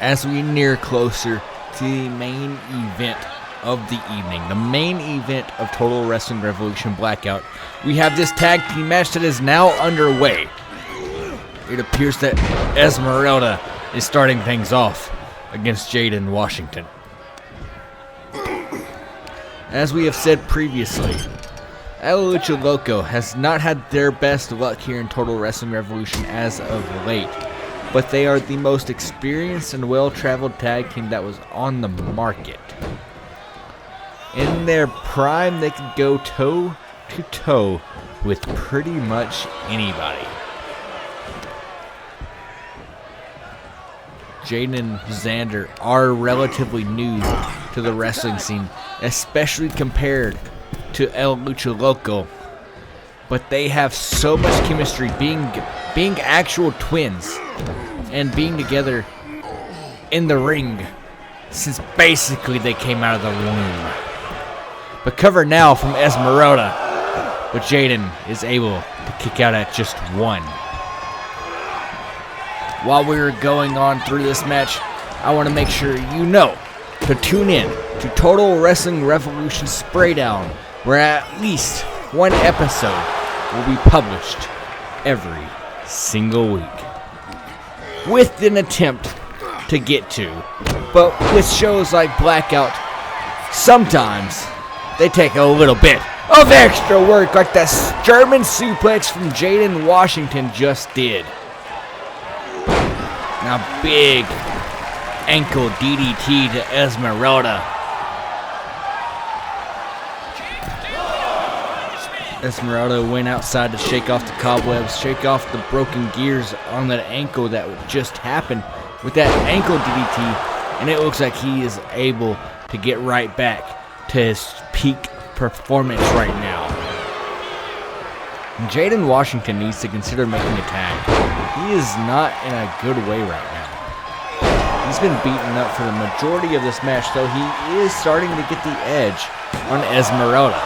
As we near closer to the main event of the evening, the main event of Total Wrestling Revolution Blackout, we have this tag team match that is now underway. It appears that Esmeralda is starting things off against Jaden Washington. As we have said previously, El Lucha Loco has not had their best luck here in Total Wrestling Revolution as of late, but they are the most experienced and well-traveled tag team that was on the market. In their prime, they could go toe-to-toe with pretty much anybody. Jaden and Xander are relatively new to the wrestling scene, especially compared to El Lucha Loco, but they have so much chemistry, being actual twins and being together in the ring since basically they came out of the womb. But cover now from Esmeralda, but Jaden is able to kick out at just one. While we are going on through this match, I want to make sure you know to tune in to Total Wrestling Revolution Spraydown, where at least one episode will be published every single week, with an attempt to get to. But with shows like Blackout, sometimes they take a little bit of extra work, like that German suplex from Jaden Washington just did. Now big ankle DDT to Esmeralda. Esmeralda went outside to shake off the cobwebs, shake off the broken gears on that ankle that just happened with that ankle DDT, and it looks like he is able to get right back to his peak performance right now. Jaden Washington needs to consider making a tag. He is not in a good way right now. He's been beaten up for the majority of this match, though he is starting to get the edge on Esmeralda.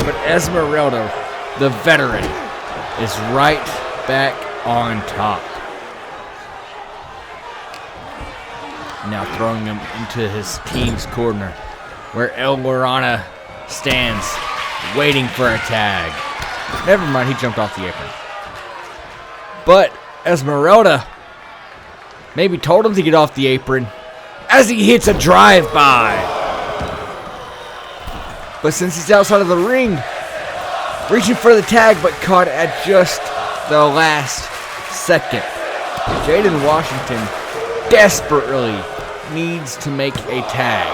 But Esmeralda, the veteran, is right back on top. Now throwing him into his team's corner, where El Lorana stands waiting for a tag. Never mind, he jumped off the apron. But Esmeralda maybe told him to get off the apron as he hits a drive-by. But since he's outside of the ring, reaching for the tag, but caught at just the last second. Jaden Washington desperately needs to make a tag.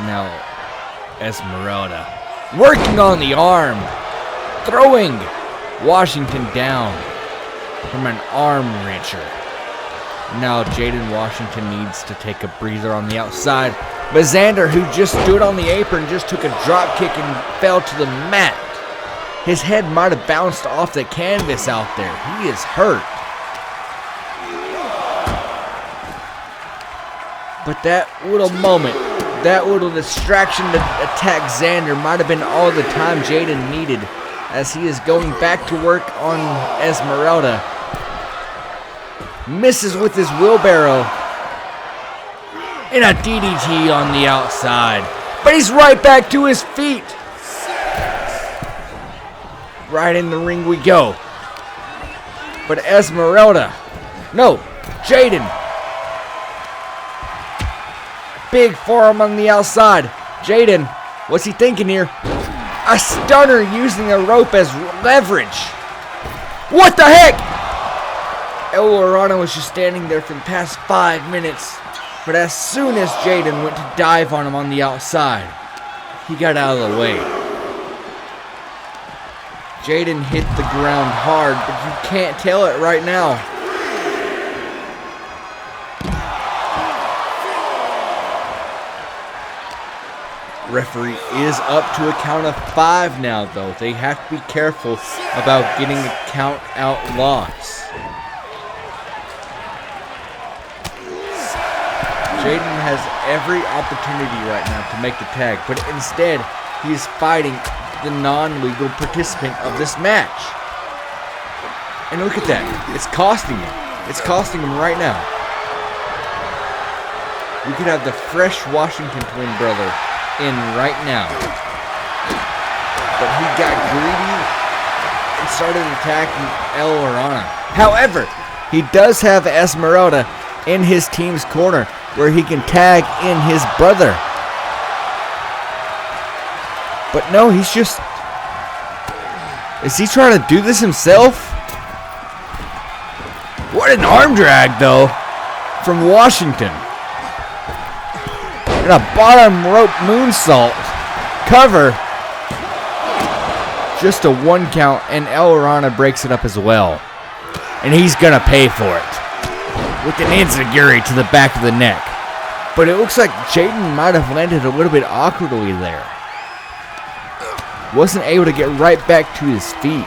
Now, Esmeralda working on the arm, throwing Washington down from an arm wrencher. Now Jaden Washington needs to take a breather on the outside, but Xander, who just stood on the apron, just took a drop kick and fell to the mat. His head might have bounced off the canvas out there. He is hurt. But that little moment, that little distraction to attack Xander might have been all the time Jaden needed, as he is going back to work on Esmeralda. Misses with his wheelbarrow. And a DDT on the outside. But he's right back to his feet. Right in the ring we go. But Esmeralda. No, Jaden. Big forearm on the outside. Jaden, what's he thinking here? A stunner using a rope as leverage. What the heck? El Llorano was just standing there for the past 5 minutes. But as soon as Jaden went to dive on him on the outside, he got out of the way. Jaden hit the ground hard, but you can't tell it right now. Referee is up to a count of 5 now, though. They have to be careful about getting a count out loss. Jaden has every opportunity right now to make the tag, but instead, he is fighting the non-legal participant of this match. And look at that. It's costing him. It's costing him right now. We could have the fresh Washington twin brother in right now. But he got greedy and started attacking El Llorano. However, he does have Esmeralda in his team's corner where he can tag in his brother. But no, he's just... Is he trying to do this himself? What an arm drag, though, from Washington. And a bottom rope moonsault. Cover. Just a 1 count, and El Llorano breaks it up as well. And he's going to pay for it. With an enziguri to the back of the neck. But it looks like Jaden might have landed a little bit awkwardly there. Wasn't able to get right back to his feet.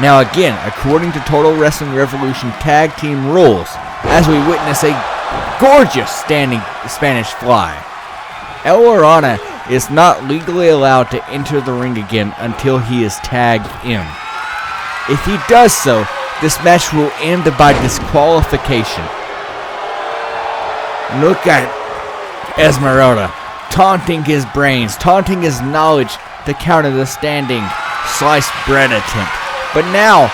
Now again, according to Total Wrestling Revolution tag team rules, as we witness a gorgeous standing Spanish fly, El Llorano is not legally allowed to enter the ring again until he is tagged in. If he does so, this match will end by disqualification. Look at Esmeralda taunting his brains, taunting his knowledge to counter the standing sliced bread attempt. But now,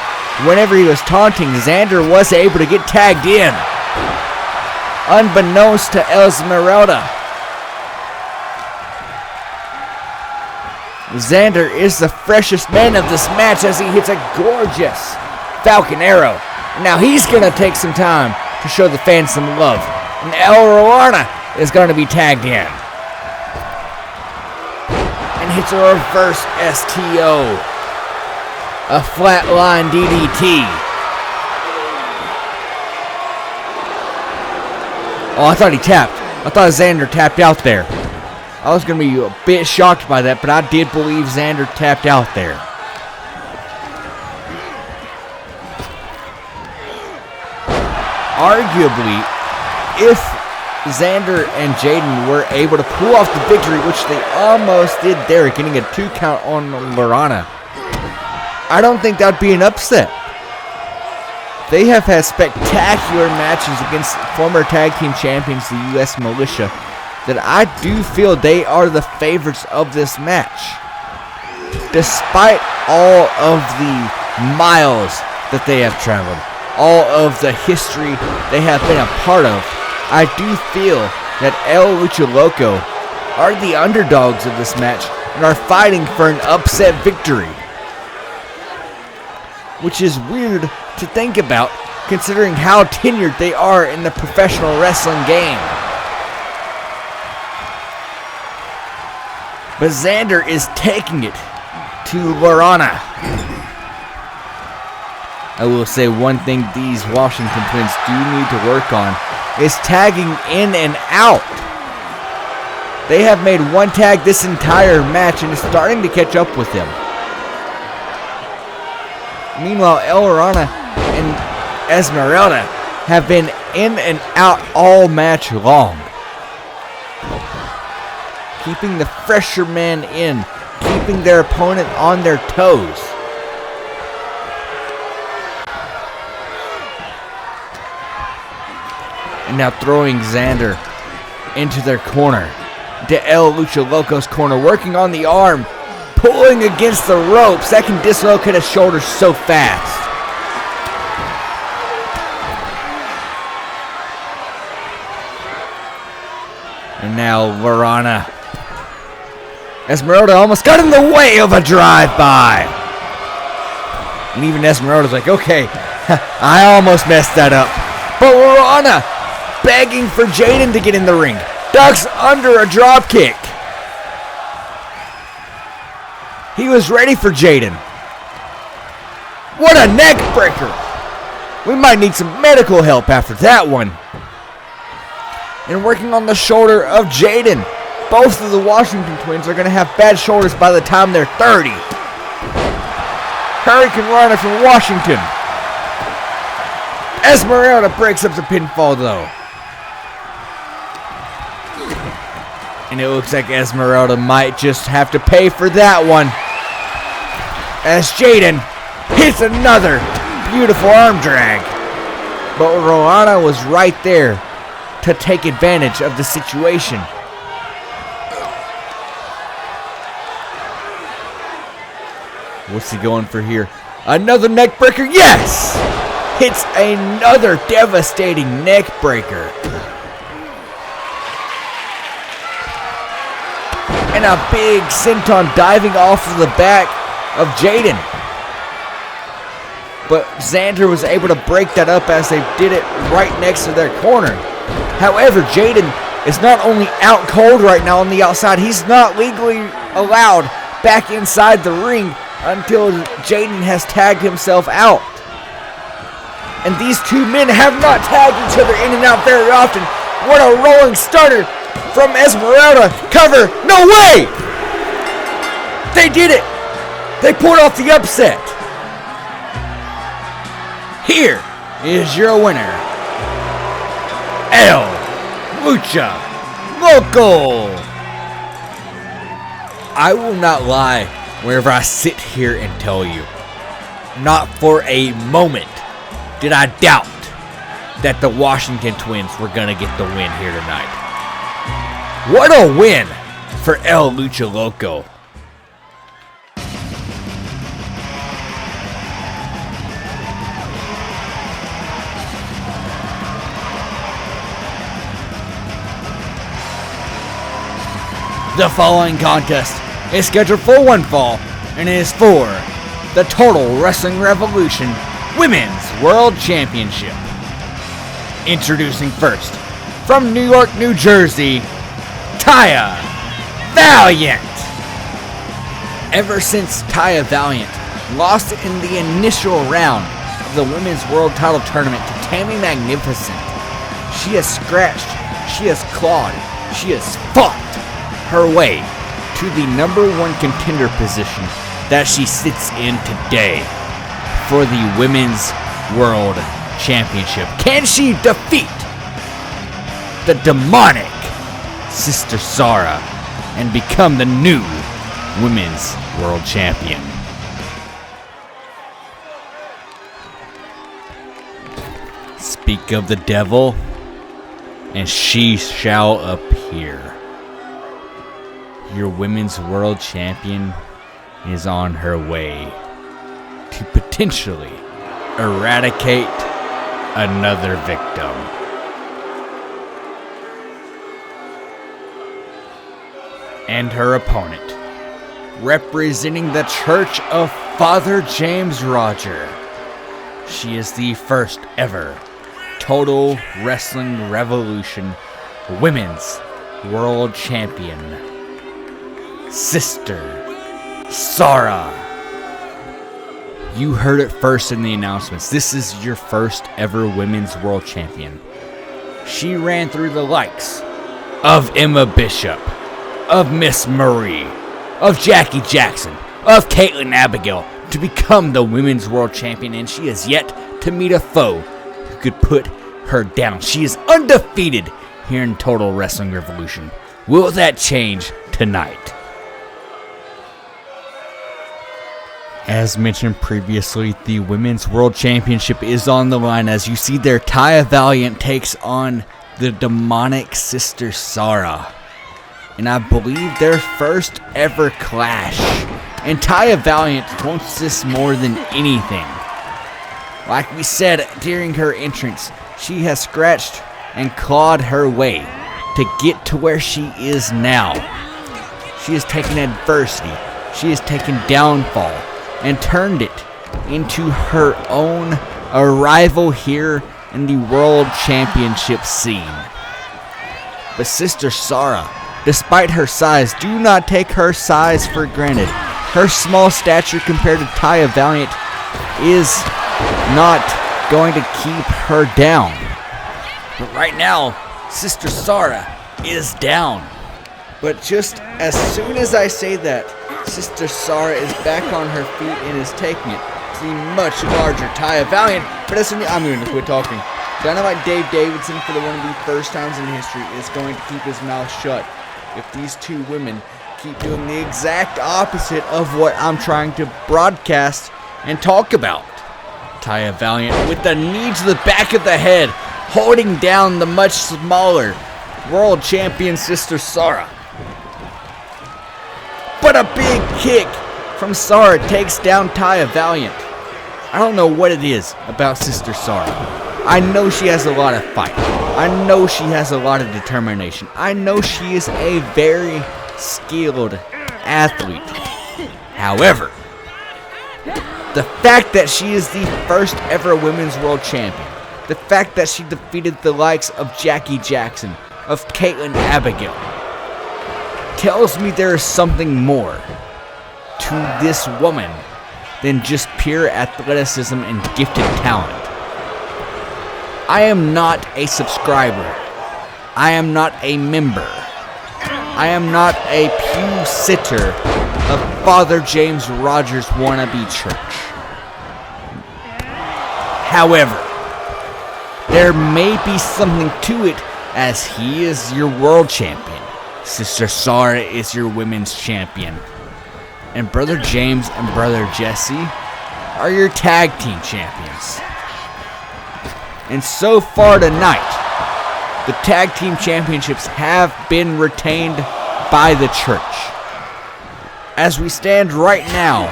whenever he was taunting, Xander was able to get tagged in. Unbeknownst to Esmeralda. Xander is the freshest man of this match as he hits a gorgeous Falcon Arrow. Now he's going to take some time to show the fans some love. And El Llorano is going to be tagged in. And hits a reverse STO. A flatline DDT. Oh, I thought he tapped. I thought Xander tapped out there. I was going to be a bit shocked by that, but I did believe Xander tapped out there. Arguably, if Xander and Jaden were able to pull off the victory, which they almost did there, getting a 2 count on Llorano, I don't think that would be an upset. They have had spectacular matches against former tag team champions, the U.S. Militia, that I do feel they are the favorites of this match. Despite all of the miles that they have traveled, all of the history they have been a part of, I do feel that El Lucha Loco are the underdogs of this match and are fighting for an upset victory. Which is weird to think about, considering how tenured they are in the professional wrestling game. But Xander is taking it to Llorano. I will say one thing these Washington Twins do need to work on is tagging in and out. They have made one tag this entire match and is starting to catch up with them. Meanwhile, El Llorano and Esmeralda have been in and out all match long. Keeping the fresher man in, keeping their opponent on their toes. And now throwing Xander into their corner. To El Lucha Loco's corner, working on the arm, pulling against the ropes. That can dislocate his shoulders so fast. And now Lorana. Esmeralda almost got in the way of a drive-by. And even Esmeralda's like, okay, I almost messed that up. But Lorana begging for Jaden to get in the ring. Ducks under a drop kick. He was ready for Jaden. What a neck breaker. We might need some medical help after that one. And working on the shoulder of Jaden. Both of the Washington twins are going to have bad shoulders by the time they're 30. Hurricane Runner from Washington. Esmeralda breaks up the pinfall though. And it looks like Esmeralda might just have to pay for that one. As Jaden hits another beautiful arm drag. But Lorana was right there to take advantage of the situation. What's he going for here? Another neck breaker. Yes! Hits another devastating neck breaker. And a big senton diving off of the back of Jaden. But Xander was able to break that up as they did it right next to their corner. However, Jaden is not only out cold right now on the outside, he's not legally allowed back inside the ring until Jaden has tagged himself out. And these two men have not tagged each other in and out very often. What a rolling starter from Esmeralda. Cover. No way! They did it. They pulled off the upset. Here is your winner, El Lucha Loco. I will not lie whenever I sit here and tell you, not for a moment did I doubt that the Washington twins were going to get the win here tonight. What a win for El Lucha Loco. The following contest is scheduled for one fall and is for the Total Wrestling Revolution Women's World Championship. Introducing first, from New York, New Jersey, Taya Valiant. Ever since Taya Valiant lost in the initial round of the Women's World Title Tournament to Tammy Magnificent, she has scratched, she has clawed, she has fought her way to the #1 contender position that she sits in today for the Women's World Championship. Can she defeat the demonic Sister Sarah and become the new Women's World Champion? Speak of the devil, and she shall appear. Your Women's World Champion is on her way to potentially eradicate another victim. And her opponent, representing the Church of Father James Roger, she is the first ever Total Wrestling Revolution Women's World Champion, Sister Sarah. You heard it first in the announcements. This is your first ever Women's World Champion. She ran through the likes of Emma Bishop, of Miss Marie, of Jackie Jackson, of Caitlin Abigail to become the Women's World Champion, and she has yet to meet a foe who could put her down. She is undefeated here in Total Wrestling Revolution. Will that change tonight? As mentioned previously, the Women's World Championship is on the line. As you see there, Taya Valiant takes on the demonic Sister Sarah. And I believe their first ever clash. And Taya Valiant wants this more than anything. Like we said during her entrance, she has scratched and clawed her way to get to where she is now. She has taken adversity, she has taken downfall, and turned it into her own arrival here in the World Championship scene. But Sister Sarah, despite her size, do not take her size for granted. Her small stature compared to Taya Valiant is not going to keep her down. But right now, Sister Sarah is down. But just as soon as I say that, Sister Sarah is back on her feet and is taking it to the much larger Taya Valiant. But as soon as I'm going to quit talking. Dynamite Dave Davidson, for one of the first times in history, is going to keep his mouth shut if these two women keep doing the exact opposite of what I'm trying to broadcast and talk about. Taya Valiant with the knee to the back of the head, holding down the much smaller world champion Sister Sarah. But a big kick from Sarah takes down Taya Valiant. I don't know what it is about Sister Sarah. I know she has a lot of fight. I know she has a lot of determination. I know she is a very skilled athlete. However, the fact that she is the first ever women's world champion, the fact that she defeated the likes of Jackie Jackson, of Caitlyn Abigail, tells me there is something more to this woman than just pure athleticism and gifted talent. I am not a subscriber. I am not a member. I am not a pew sitter of Father James Rogers' wannabe church. However, there may be something to it, as he is your world champion. Sister Sarah is your women's champion. And Brother James and Brother Jesse are your tag team champions. And so far tonight, the tag team championships have been retained by the church. As we stand right now,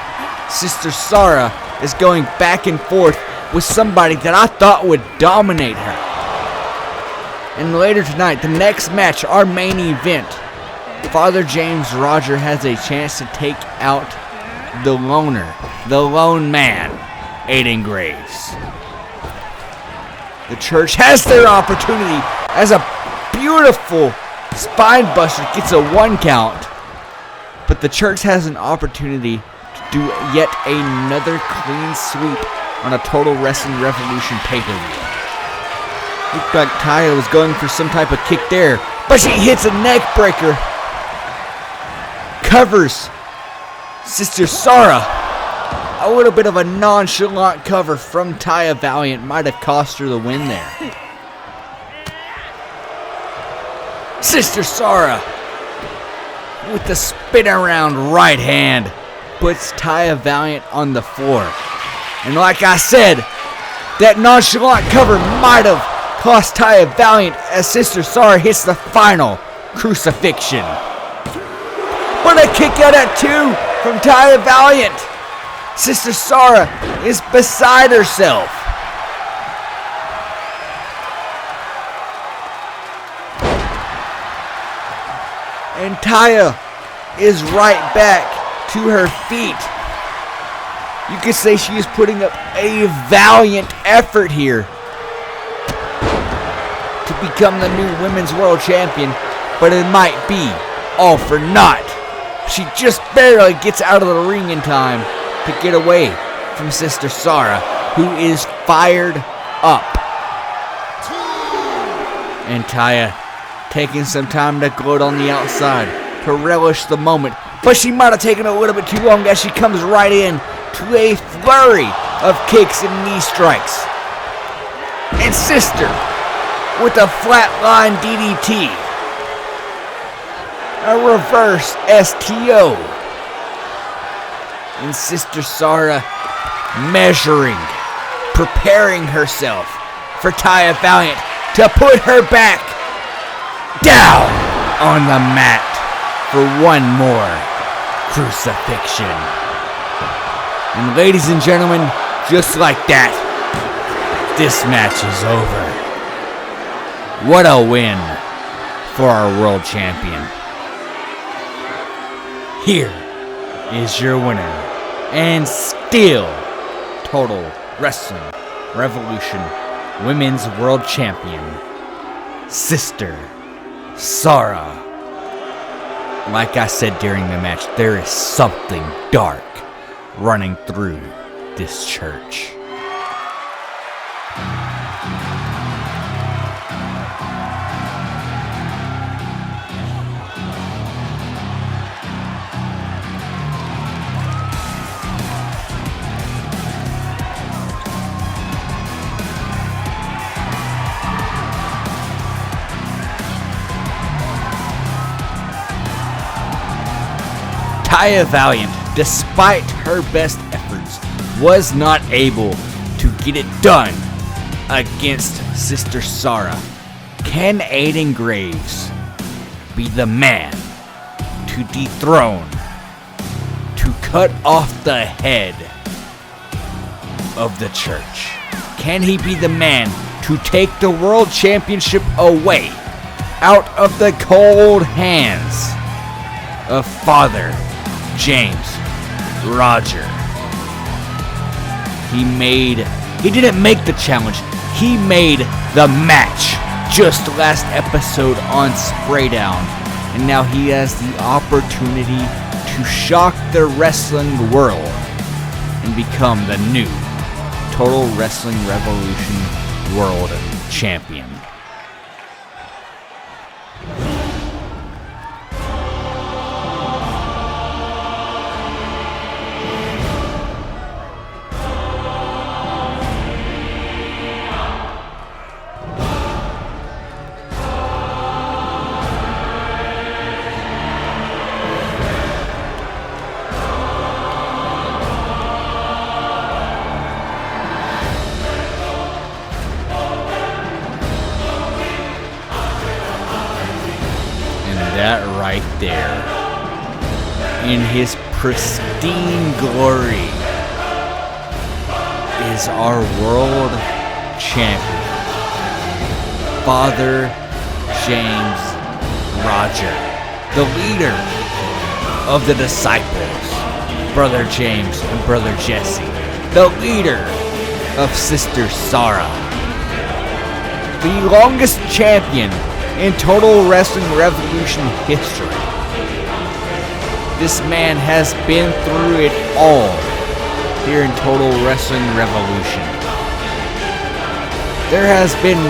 Sister Sarah is going back and forth with somebody that I thought would dominate her. And later tonight, the next match, our main event, Father James Roger has a chance to take out the loner, the lone man, Aiden Graves. The church has their opportunity as a beautiful spine buster gets a 1 count. But the church has an opportunity to do yet another clean sweep on a Total Wrestling Revolution pay-per-view. Looked like Taya was going for some type of kick there, but she hits a neck breaker. Covers Sister Sarah. A little bit of a nonchalant cover from Taya Valiant might have cost her the win there. Sister Sarah with the spin around right hand puts Taya Valiant on the floor. And like I said, that nonchalant cover might have cost Taya Valiant as Sister Sarah hits the final crucifixion. But a kick out at 2 from Taya Valiant. Sister Sarah is beside herself. And Taya is right back to her feet. You could say she is putting up a valiant effort here to become the new women's world champion, but it might be all for naught. She just barely gets out of the ring in time to get away from Sister Sarah, who is fired up. And Taya taking some time to gloat on the outside, to relish the moment, but she might have taken a little bit too long as she comes right in to a flurry of kicks and knee strikes. And Sister with a flatline DDT. A reverse STO. And Sister Sarah measuring, preparing herself for Taya Valiant to put her back down on the mat for one more crucifixion. And ladies and gentlemen, just like that, this match is over. What a win for our world champion. Here is your winner, and still Total Wrestling Revolution Women's World Champion, Sister Sarah. Like I said during the match, there is something dark running through this church. Taya Valiant, despite her best efforts, was not able to get it done against Sister Sarah. Can Aiden Graves be the man to dethrone, to cut off the head of the church? Can he be the man to take the world championship away out of the cold hands of Father James Roger? He didn't make the challenge. He made the match just last episode on Spraydown. And now he has the opportunity to shock the wrestling world and become the new Total Wrestling Revolution World Champion. That right there, in his pristine glory, is our world champion, Father James Roger, the leader of the disciples, Brother James and Brother Jesse, the leader of Sister Sarah, the longest champion in Total Wrestling Revolution history. This man has been through it all here in Total Wrestling Revolution. There has been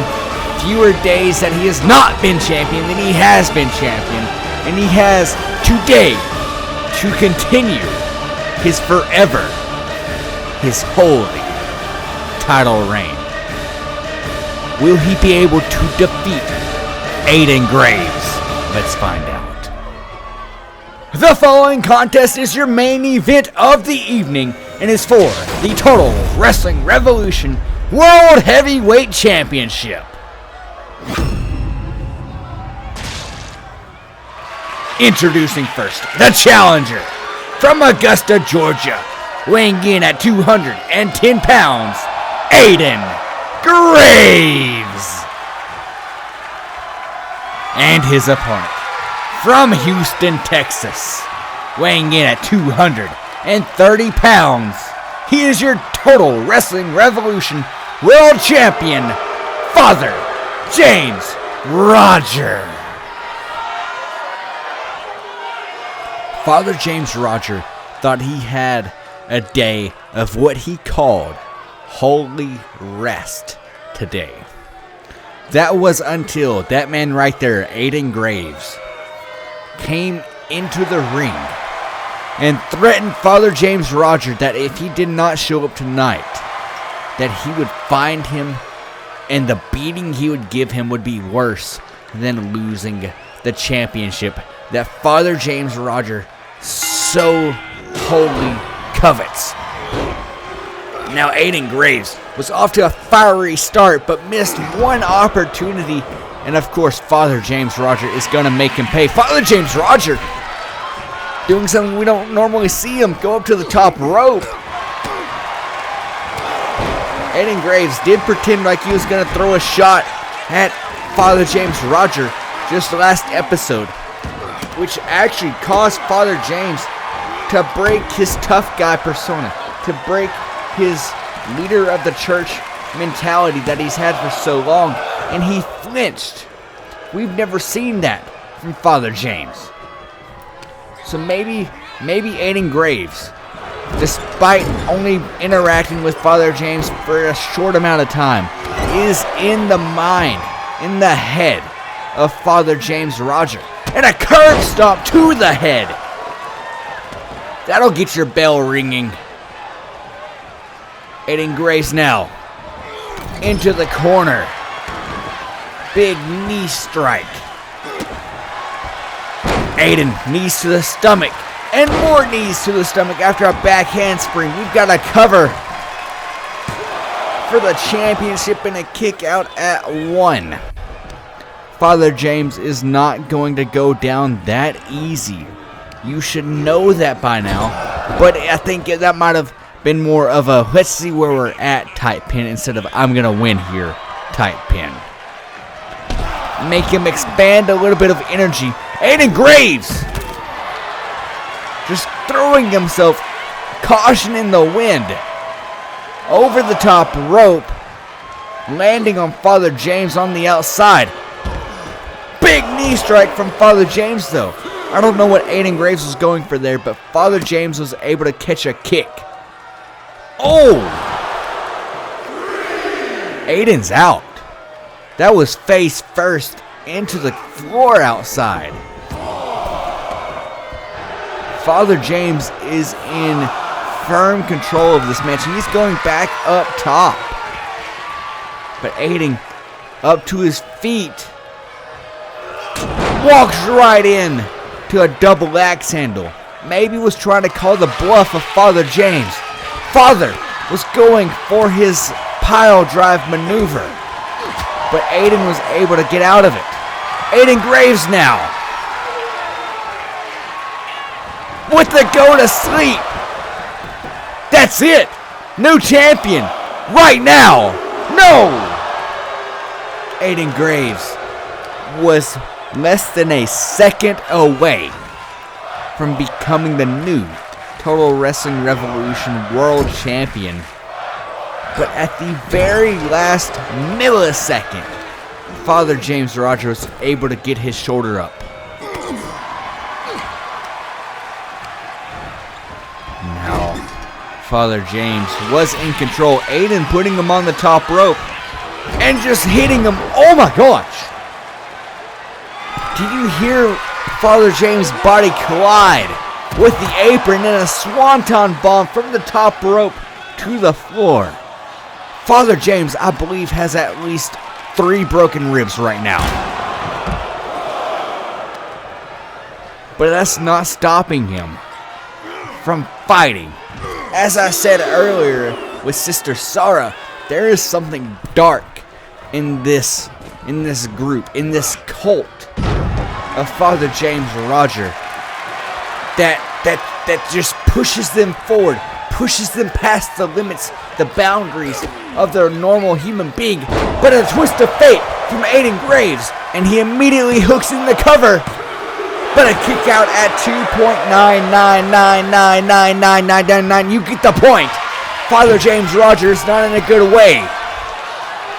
fewer days that he has not been champion than he has been champion, and he has today to continue his forever, his holy title reign. Will he be able to defeat Aiden Graves? Let's find out. The following contest is your main event of the evening and is for the Total Wrestling Revolution World Heavyweight Championship. Introducing first, the challenger from Augusta, Georgia, weighing in at 210 pounds, Aiden Graves. And his opponent, from Houston, Texas, weighing in at 230 pounds, he is your Total Wrestling Revolution World Champion, Father James Roger. Father James Roger thought he had a day of what he called holy rest today. That was until that man right there, Aiden Graves, came into the ring and threatened Father James Roger that if he did not show up tonight, that he would find him and the beating he would give him would be worse than losing the championship that Father James Roger so wholly covets. Now Aiden Graves was off to a fiery start but missed one opportunity And of course, Father James Roger is going to make him pay. Father James Roger doing something we don't normally see him. Go up to the top rope. Aiden Graves did pretend like he was going to throw a shot at Father James Roger just last episode, which actually caused Father James to break his tough guy persona, to break his leader of the church mentality that he's had for so long, and he flinched. We've never seen that from Father James. So maybe Aiden Graves, despite only interacting with Father James for a short amount of time, is in the mind, in the head of Father James Roger. And a curb stomp to the head. That'll get your bell ringing. Aiden Graves now into the corner. Big knee strike. Aiden, knees to the stomach. And more knees to the stomach after a back handspring. We've got a cover for the championship and a kick out at 1. Father James is not going to go down that easy. You should know that by now. But I think that might have been more of a let's see where we're at type pin instead of I'm going to win here type pin. Make him expand a little bit of energy. Aiden Graves just throwing himself, caution in the wind, over the top rope, landing on Father James on the outside. Big knee strike from Father James though. I don't know what Aiden Graves was going for there, but Father James was able to catch a kick. Oh! Aiden's out. That was face first into the floor outside. Father James is in firm control of this match, and he's going back up top. But Aiden up to his feet. Walks right in to a double axe handle. Maybe was trying to call the bluff of Father James. Father was going for his pile drive maneuver, but Aiden was able to get out of it. Aiden Graves now with the go to sleep. That's it. New champion right now. No. Aiden Graves was less than a second away from becoming the new Total Wrestling Revolution World Champion. But at the very last millisecond, Father James Roger was able to get his shoulder up. Now, Father James was in control. Aiden putting him on the top rope and just hitting him. Oh my gosh! Did you hear Father James' body collide with the apron and a swanton bomb from the top rope to the floor? Father James, I believe, has at least 3 broken ribs right now. But that's not stopping him from fighting. As I said earlier with Sister Sarah, there is something dark in this group, in this cult of Father James Roger that just pushes them forward, pushes them past the limits, the boundaries of their normal human being. But a twist of fate from Aiden Graves, and he immediately hooks in the cover. But a kick out at 2.999999999. You get the point. Father James Rogers not in a good way.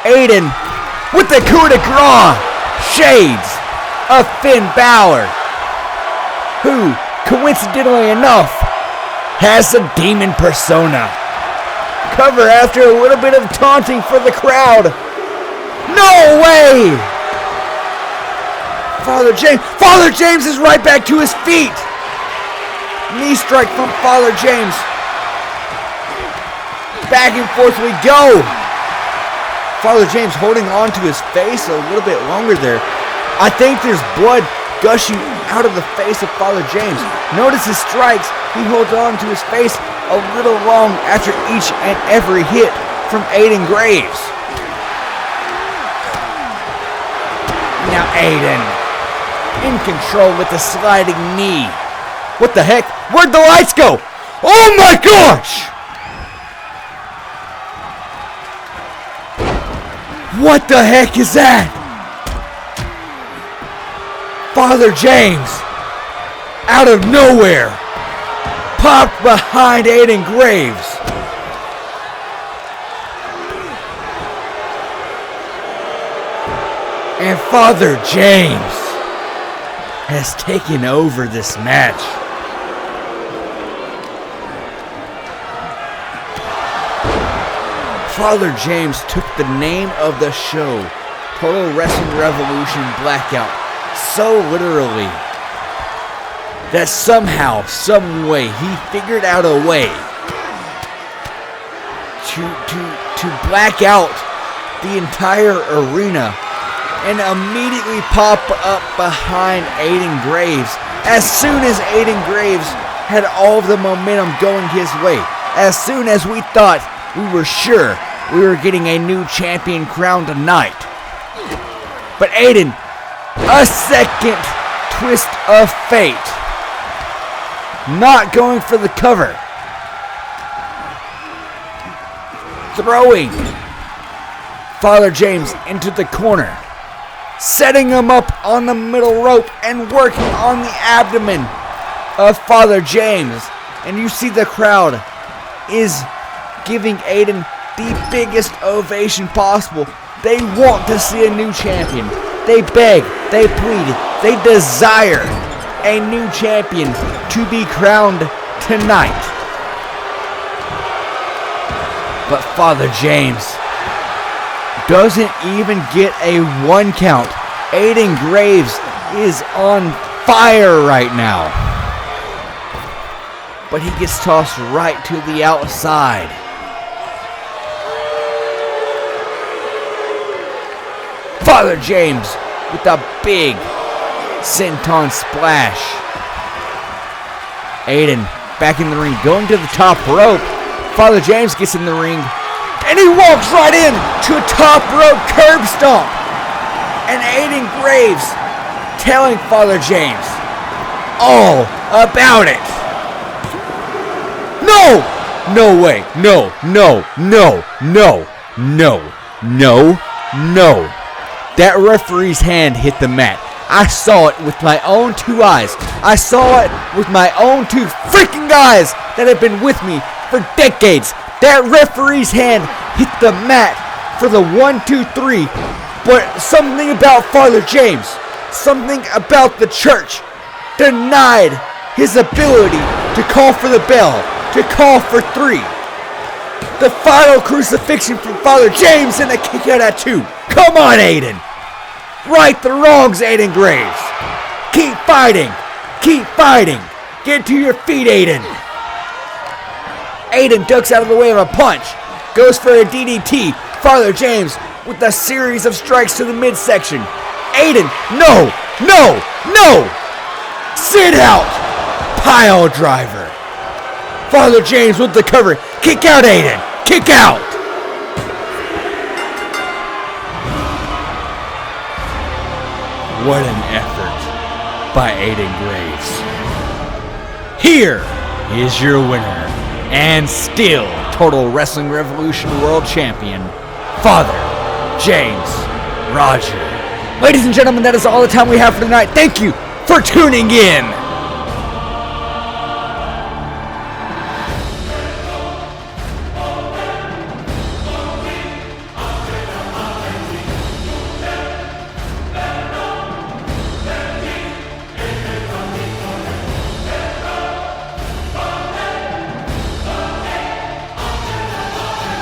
Aiden with the coup de grace. Shades of Finn Balor, who, coincidentally enough, has a demon persona. Cover after a little bit of taunting for the crowd. No way! Father James is right back to his feet. Knee strike from Father James. Back and forth we go. Father James holding on to his face a little bit longer there. I think there's blood gushing out of the face of Father James. Notice his strikes. He holds on to his face a little long after each and every hit from Aiden Graves. now Aiden in control with the sliding knee. What the heck? Where'd the lights go? Oh my gosh! What the heck is that? Father James, out of nowhere, popped behind Aiden Graves. And Father James has taken over this match. Father James took the name of the show, Total Wrestling Revolution Blackout, so literally that somehow, some way, he figured out a way to black out the entire arena and immediately pop up behind Aiden Graves as soon as Aiden Graves had all of the momentum going his way. As soon as we thought we were sure we were getting a new champion crowned tonight. But Aiden, a second twist of fate, not going for the cover. Throwing Father James into the corner, setting him up on the middle rope and working on the abdomen of Father James. And you see the crowd is giving Aiden the biggest ovation possible. They want to see a new champion. They beg, they plead, they desire a new champion to be crowned tonight. But Father James doesn't even get a 1 count. Aiden Graves is on fire right now. But he gets tossed right to the outside. Father James with a big senton splash. Aiden back in the ring, going to the top rope. Father James gets in the ring, and he walks right in to a top rope curb stomp. And Aiden Graves telling Father James all about it. No! No way. No, no, no, no, no, no, no. That referee's hand hit the mat. I saw it with my own 2 eyes. I saw it with my own 2 freaking eyes that have been with me for decades. That referee's hand hit the mat for the 1, 2, 3. But something about Father James, something about the church, denied his ability to call for the bell, to call for 3. The final crucifixion from Father James and a kick out at 2. Come on, Aiden. Right the wrongs, Aiden Graves. Keep fighting. Keep fighting. Get to your feet, Aiden. Aiden ducks out of the way of a punch. Goes for a DDT. Father James with a series of strikes to the midsection. Aiden, no, no, no. Sit out. Pile driver. Father James with the cover. Kick out, Aiden. Kick out. What an effort by Aiden Graves. Here is your winner, and still Total Wrestling Revolution World Champion, Father James Roger. Ladies and gentlemen, that is all the time we have for tonight. Thank you for tuning in.